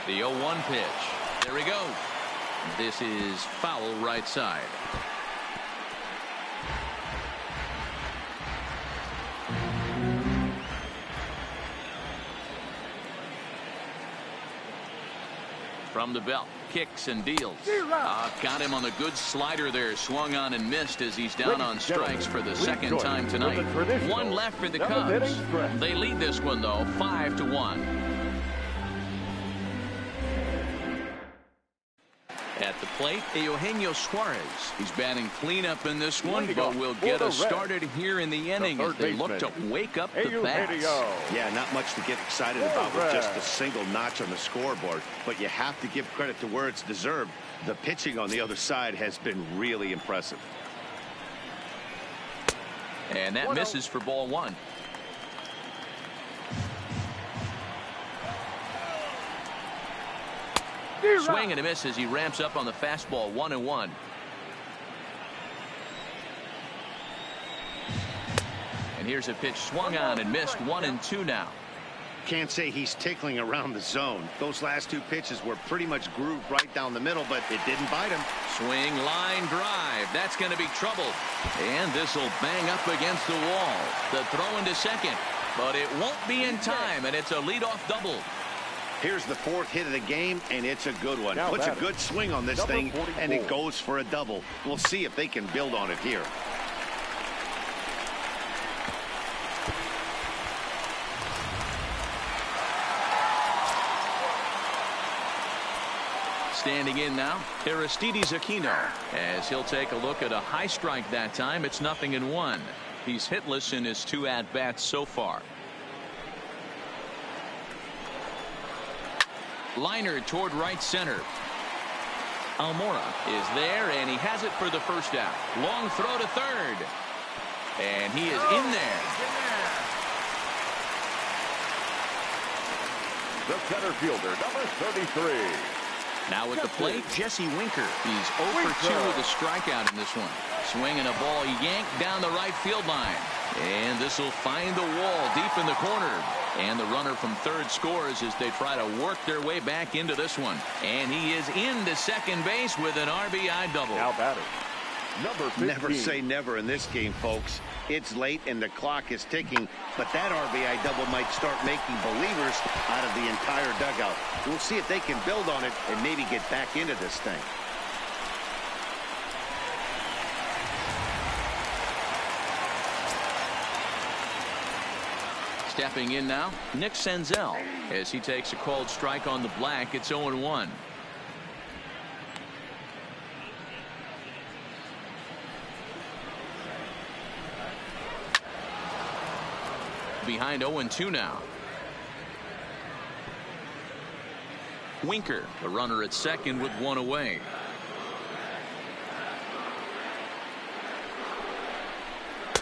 The 0-1 pitch. There we go. This is foul right side. From the belt, kicks and deals. Got him on the good slider there. Swung on and missed as he's down on strikes for the second time tonight. 1 left for the Cubs. They lead this one, though, 5-1. At the plate, Eugenio Suarez. He's batting cleanup in this one, but will get us started here in the inning as they look to wake up the bats. Yeah, not much to get excited about with just a single notch on the scoreboard, but you have to give credit to where it's deserved. The pitching on the other side has been really impressive. And that misses for ball 1. Swing and a miss as he ramps up on the fastball. 1-1. And here's a pitch swung on and missed. 1-2 now. Can't say he's tickling around the zone. Those last 2 pitches were pretty much grooved right down the middle, but it didn't bite him. Swing, line drive. That's going to be trouble. And this will bang up against the wall. The throw into second, but it won't be in time, and it's a leadoff double. Here's the 4th hit of the game, and it's a good one. Puts a good swing on this thing, and it goes for a double. We'll see if they can build on it here. Standing in now, Aristides Aquino, as he'll take a look at a high strike that time. It's 0-1. He's hitless in his 2 at-bats so far. Liner toward right center. Almora is there, and he has it for the first out. Long throw to third. And he is in there. The center fielder, number 33. Now at the plate, Jesse Winker. He's 0 for 2 with a strikeout in this one. Swinging a ball yanked down the right field line. And this will find the wall deep in the corner. And the runner from third scores as they try to work their way back into this one. And he is into second base with an RBI double. Now batting, number 15. Never say never in this game, folks. It's late and the clock is ticking, but that RBI double might start making believers out of the entire dugout. We'll see if they can build on it and maybe get back into this thing. Stepping in now, Nick Senzel. As he takes a called strike on the black, it's 0-1. Behind 0-2 now. Winker, the runner at second with one away.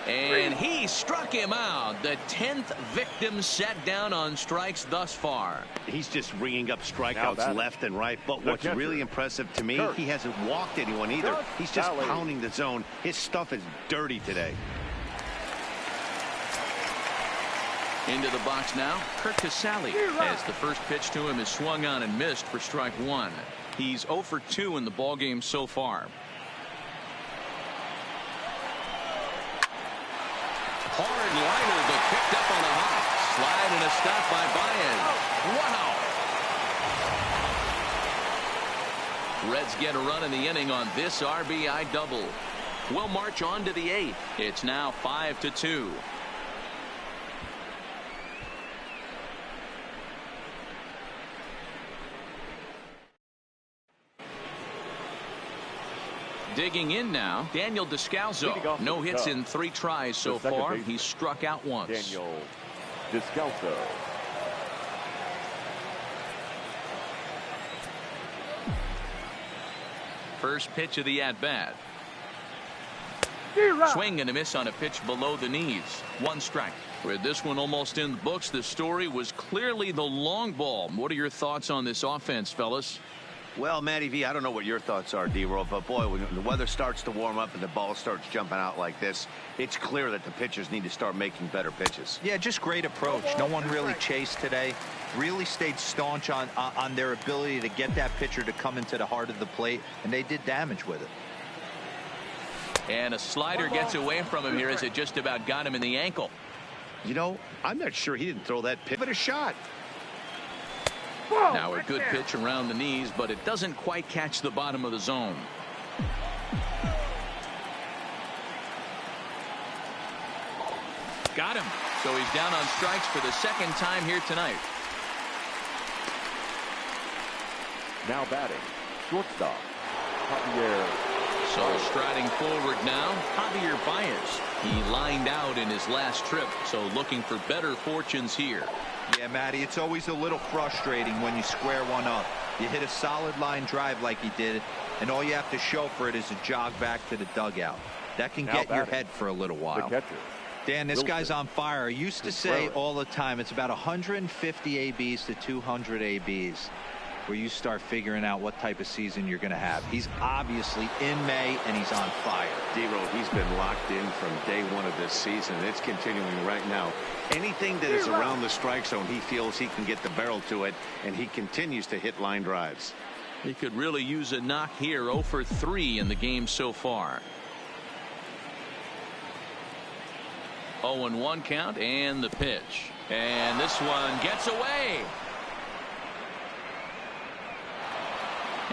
And he struck him out. The 10th victim set down on strikes thus far. He's just ringing up strikeouts left and right. But what's really impressive to me, he hasn't walked anyone either. He's just pounding the zone. His stuff is dirty today. Into the box now, Kurt Casale, as the first pitch to him is swung on and missed for strike one. He's 0 for 2 in the ballgame so far. Hard liner, but picked up on a hop. Slide and a stop by Baez. Wow. Reds get a run in the inning on this RBI double. We'll march on to the 8th. It's now 5-2. Digging in now, Daniel Descalso. No hits in 3 tries so far. He's struck out once. Daniel Descalso. First pitch of the at-bat. Swing and a miss on a pitch below the knees. 1 strike. With this one almost in the books, the story was clearly the long ball. What are your thoughts on this offense, fellas? Well, Matty V, I don't know what your thoughts are, D-Roll, but boy, when the weather starts to warm up and the ball starts jumping out like this, it's clear that the pitchers need to start making better pitches. Yeah, just great approach. No one really chased today. Really stayed staunch on their ability to get that pitcher to come into the heart of the plate, and they did damage with it. And a slider gets away from him here as it just about got him in the ankle. You know, I'm not sure he didn't throw that pitch, but a shot. Now a good pitch around the knees, but it doesn't quite catch the bottom of the zone. Got him. So he's down on strikes for the second time here tonight. Now batting, shortstop, Javier. So striding forward now, Javier Baez. He lined out in his last trip, so looking for better fortunes here. Yeah, Matty, it's always a little frustrating when you square one up. You hit a solid line drive like he did, and all you have to show for it is a jog back to the dugout. That can get your head for a little while. Dan, this guy's on fire. I used to say all the time, it's about 150 ABs to 200 ABs where you start figuring out what type of season you're going to have. He's obviously in May, and he's on fire. D-Roll, he's been locked in from day one of this season. It's continuing right now. Anything that is around the strike zone, he feels he can get the barrel to it, and he continues to hit line drives. He could really use a knock here. 0 for 3 in the game so far. 0-1 count, and the pitch. And this one gets away.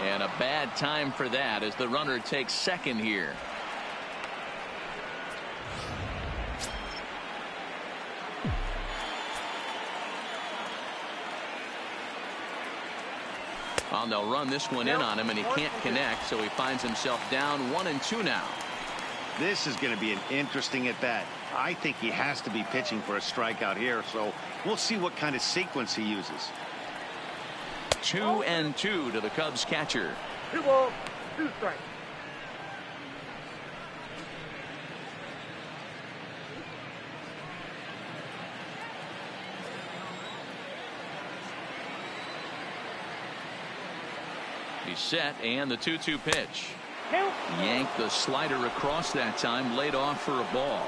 And a bad time for that as the runner takes second here. Well, they'll run this one in on him, and he can't connect, so he finds himself down 1-2 now. This is going to be an interesting at-bat. I think he has to be pitching for a strikeout here, so we'll see what kind of sequence he uses. 2-2 to the Cubs catcher. 2 balls, 2 strikes. He's set, and the 2-2 pitch. Yanked the slider across that time, laid off for a ball.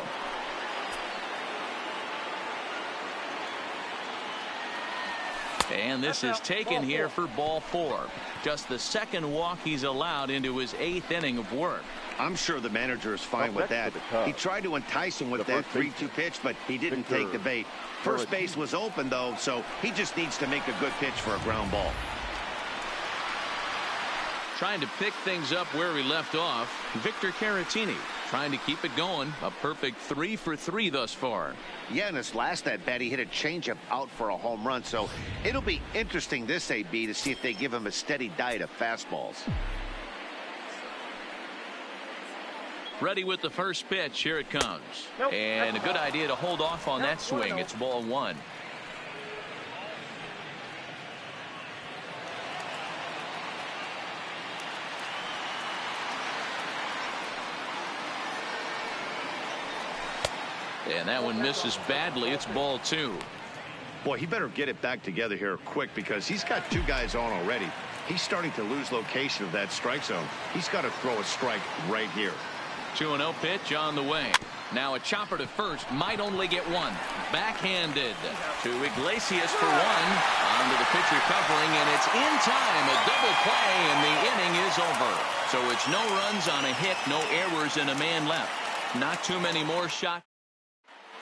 And this is taken here for ball 4. Just the second walk he's allowed into his 8th inning of work. I'm sure the manager is fine with that. He tried to entice him with that 3-2 pitch, but he didn't take the bait. First base was open, though, so he just needs to make a good pitch for a ground ball. Trying to pick things up where he left off, Victor Caratini trying to keep it going. A perfect 3 for 3 thus far. Yeah, in his last at bat, he hit a changeup out for a home run, so it'll be interesting this AB to see if they give him a steady diet of fastballs. Ready with the first pitch. Here it comes. And a good idea to hold off on that swing. It's ball 1. And that one misses badly. It's ball 2. Boy, he better get it back together here quick because he's got 2 guys on already. He's starting to lose location of that strike zone. He's got to throw a strike right here. 2-0 pitch on the way. Now a chopper to first. Might only get 1. Backhanded to Iglesias for 1. Onto the pitcher covering, and it's in time. A double play, and the inning is over. So it's no runs on a hit, no errors, and a man left. Not too many more shots.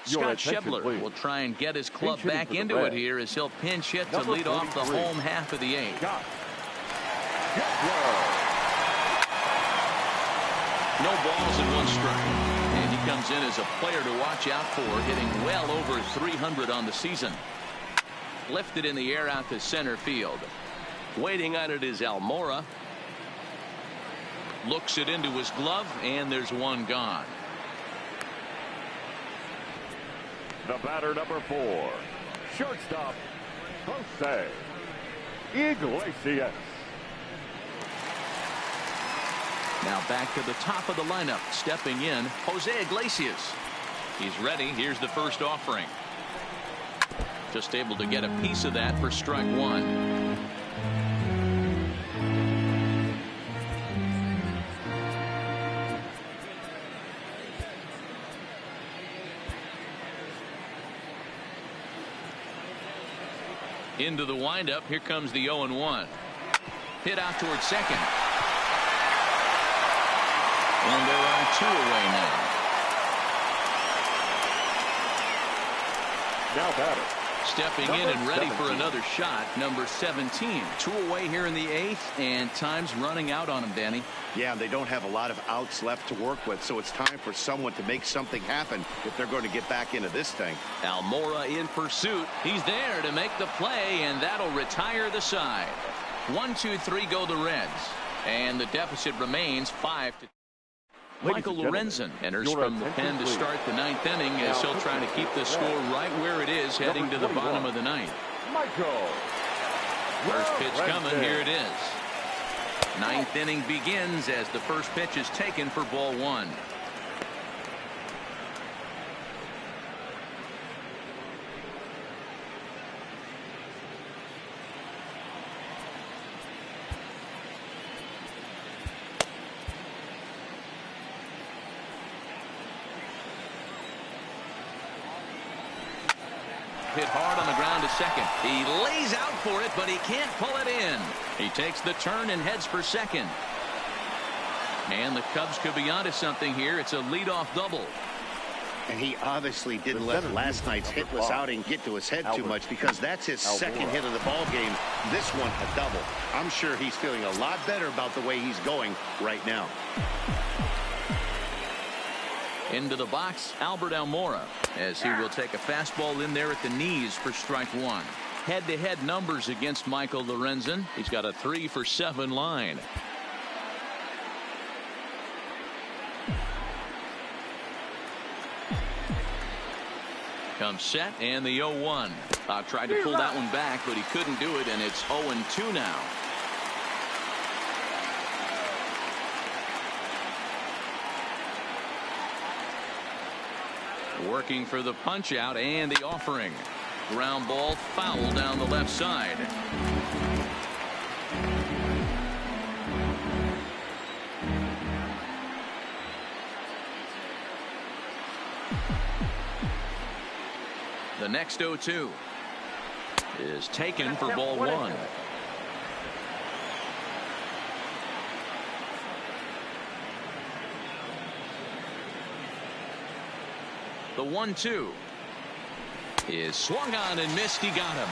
Scott Schebler will try and get his club back into it here as he'll pinch hit to lead off the home half of the 8th. No balls and 1 strike. And he comes in as a player to watch out for, hitting well over 300 on the season. Lifted in the air out to center field. Waiting on it is Almora. Looks it into his glove, and there's 1 gone. The batter, number 4, shortstop, Jose Iglesias. Now back to the top of the lineup. Stepping in, Jose Iglesias. He's ready. Here's the first offering. Just able to get a piece of that for strike 1. Into the windup. Here comes the 0-1. Hit out towards second. And there are 2 away now. Now batter. Stepping in and ready for another shot, number 17. 2 away here in the 8th, and time's running out on him, Danny. Yeah, they don't have a lot of outs left to work with, so it's time for someone to make something happen if they're going to get back into this thing. Almora in pursuit. He's there to make the play, and that'll retire the side. 1-2-3 go the Reds, and the deficit remains 5-2. Michael Lorenzen enters from the pen to start the 9th inning as he'll try to keep the score right where it is heading to the bottom of the 9th. First pitch coming. Here it is. 9th inning begins as the first pitch is taken for ball 1. Hit hard on the ground to second. He lays out for it, but he can't pull it in. He takes the turn and heads for second. And the Cubs could be onto something here. It's a leadoff double. And he obviously didn't let last night's hitless outing get to his head too much because that's his second hit of the ball game. This one a double. I'm sure he's feeling a lot better about the way he's going right now. Into the box, Albert Almora, as he will take a fastball in there at the knees for strike 1. Head-to-head numbers against Michael Lorenzen. He's got a 3-for-7 line. Comes set, and the 0-1. Tried to pull that one back, but he couldn't do it, and it's 0-2 now. Working for the punch out and the offering. Ground ball foul down the left side. The next 0-2 is taken for ball one. The 1-2 is swung on and missed. He got him.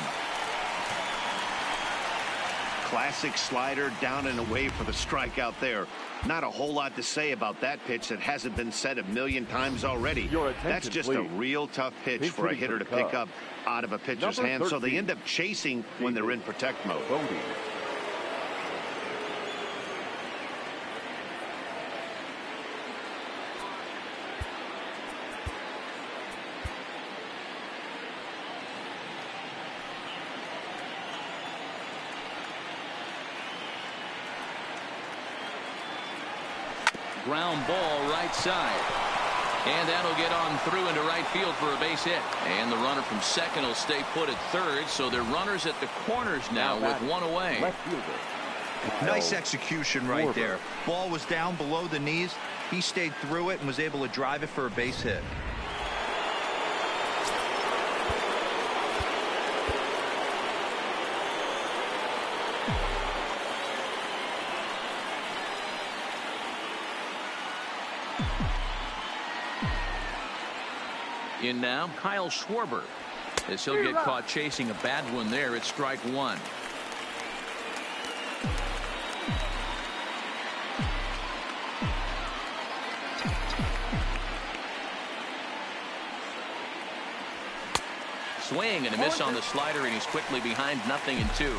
Classic slider down and away for the strikeout there. Not a whole lot to say about that pitch that hasn't been said a million times already. That's just a real tough pitch for a hitter to pick up out of a pitcher's hand. So they end up chasing when they're in protect mode. Ground ball right side. And that'll get on through into right field for a base hit. And the runner from second will stay put at third. So they're runners at the corners now with one away. Left fielder. Nice execution right there. Ball was down below the knees. He stayed through it and was able to drive it for a base hit. In now, Kyle Schwarber, as he'll get caught chasing a bad one there. It's strike one. Swing and a miss on the slider, and he's quickly behind 0-2.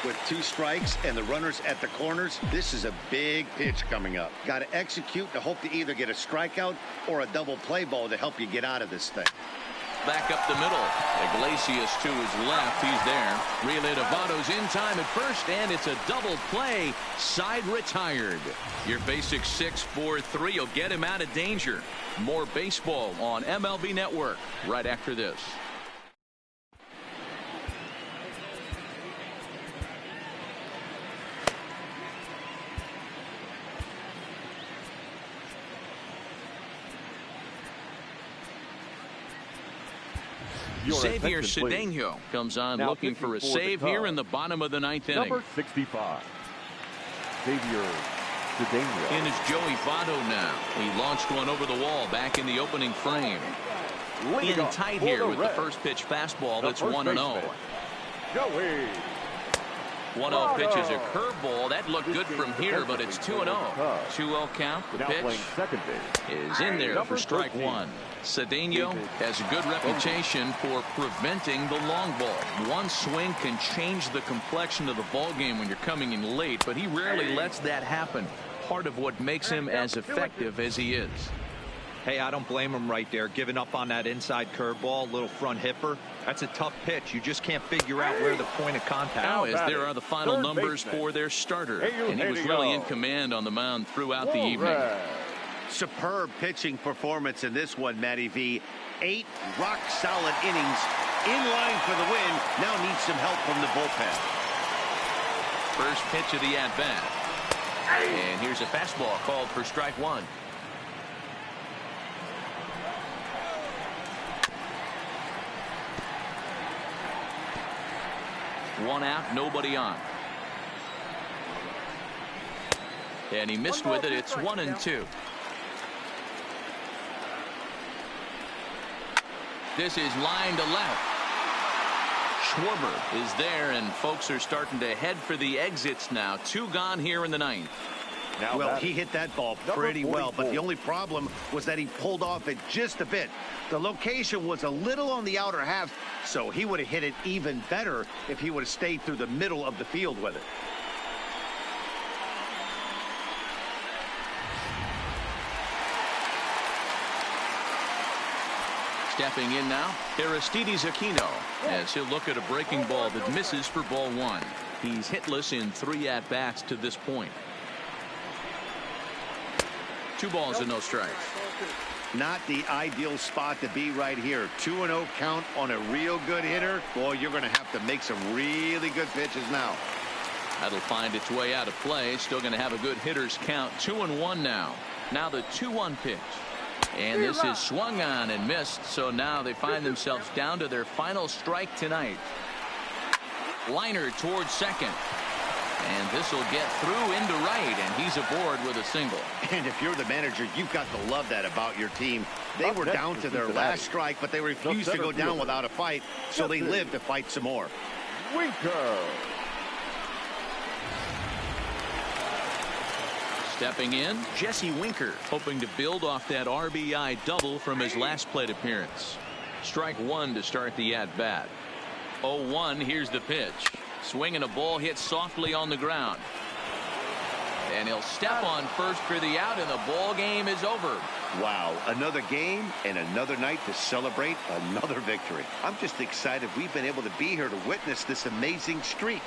With 2 strikes and the runners at the corners, this is a big pitch coming up. Got to execute to hope to either get a strikeout or a double play ball to help you get out of this thing. Back up the middle. Iglesias to his left. He's there. Relay to Votto's in time at first, and it's a double play. Side retired. Your basic 6-4-3 will get him out of danger. More baseball on MLB Network right after this. Xavier Cedeno comes on now looking for a save here in the bottom of the 9th inning. Number 65, Xavier Cedeno. In is Joey Votto now. He launched one over the wall back in the opening frame. In tight here with the first pitch fastball. That's 1-0. Joey 1-0 pitch is a curveball. That looked good from here, but it's 2-0. 2-0 count. The pitch is in there for strike one. Cedeno has a good reputation for preventing the long ball. One swing can change the complexion of the ball game when you're coming in late, but he rarely lets that happen. Part of what makes him as effective as he is. Hey, I don't blame him right there, giving up on that inside curveball, little front hipper. That's a tough pitch. You just can't figure out where the point of contact is. Now, as there are the final numbers for their starter, and he was really in command on the mound throughout the evening. Superb pitching performance in this one, Matty V. 8 rock-solid innings, in line for the win. Now needs some help from the bullpen. First pitch of the at-bat. And here's a fastball called for strike one. One out, nobody on. And he missed with it. It's 1-2. This is line to left. Schwarber is there, and folks are starting to head for the exits now. 2 gone here in the 9th. Well, he hit that ball pretty well, but the only problem was that he pulled off it just a bit. The location was a little on the outer half, so he would have hit it even better if he would have stayed through the middle of the field with it. Stepping in now, Aristides Aquino, as he'll look at a breaking ball that misses for ball one. He's hitless in 3 at-bats to this point. 2 balls and no strikes. Not the ideal spot to be right here. 2-0 count on a real good hitter. Boy, you're going to have to make some really good pitches now. That'll find its way out of play. Still going to have a good hitter's count. 2-1 now. Now the 2-1 pitch. And this is swung on and missed, so now they find themselves down to their final strike tonight. Liner towards second. And this will get through into right, and he's aboard with a single. And if you're the manager, you've got to love that about your team. They were down to their last strike, but they refused to go down without a fight, so they lived to fight some more. Winker. Stepping in, Jesse Winker, hoping to build off that RBI double from his last plate appearance. Strike one to start the at-bat. 0-1, here's the pitch. Swinging a ball hit softly on the ground. And he'll step on first for the out, and the ball game is over. Wow, another game and another night to celebrate another victory. I'm just excited we've been able to be here to witness this amazing streak.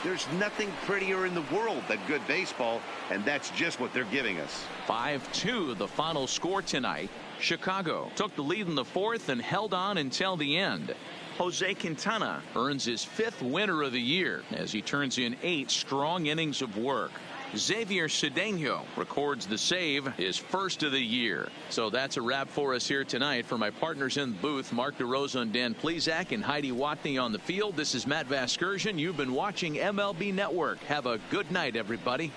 There's nothing prettier in the world than good baseball, and that's just what they're giving us. 5-2 the final score tonight. Chicago took the lead in the fourth and held on until the end. Jose Quintana earns his 5th winner of the year as he turns in 8 strong innings of work. Xavier Cedeno records the save, his 1st of the year. So that's a wrap for us here tonight. For my partners in the booth, Mark DeRosa and Dan Plesac, and Heidi Watney on the field, this is Matt Vasgersian. You've been watching MLB Network. Have a good night, everybody.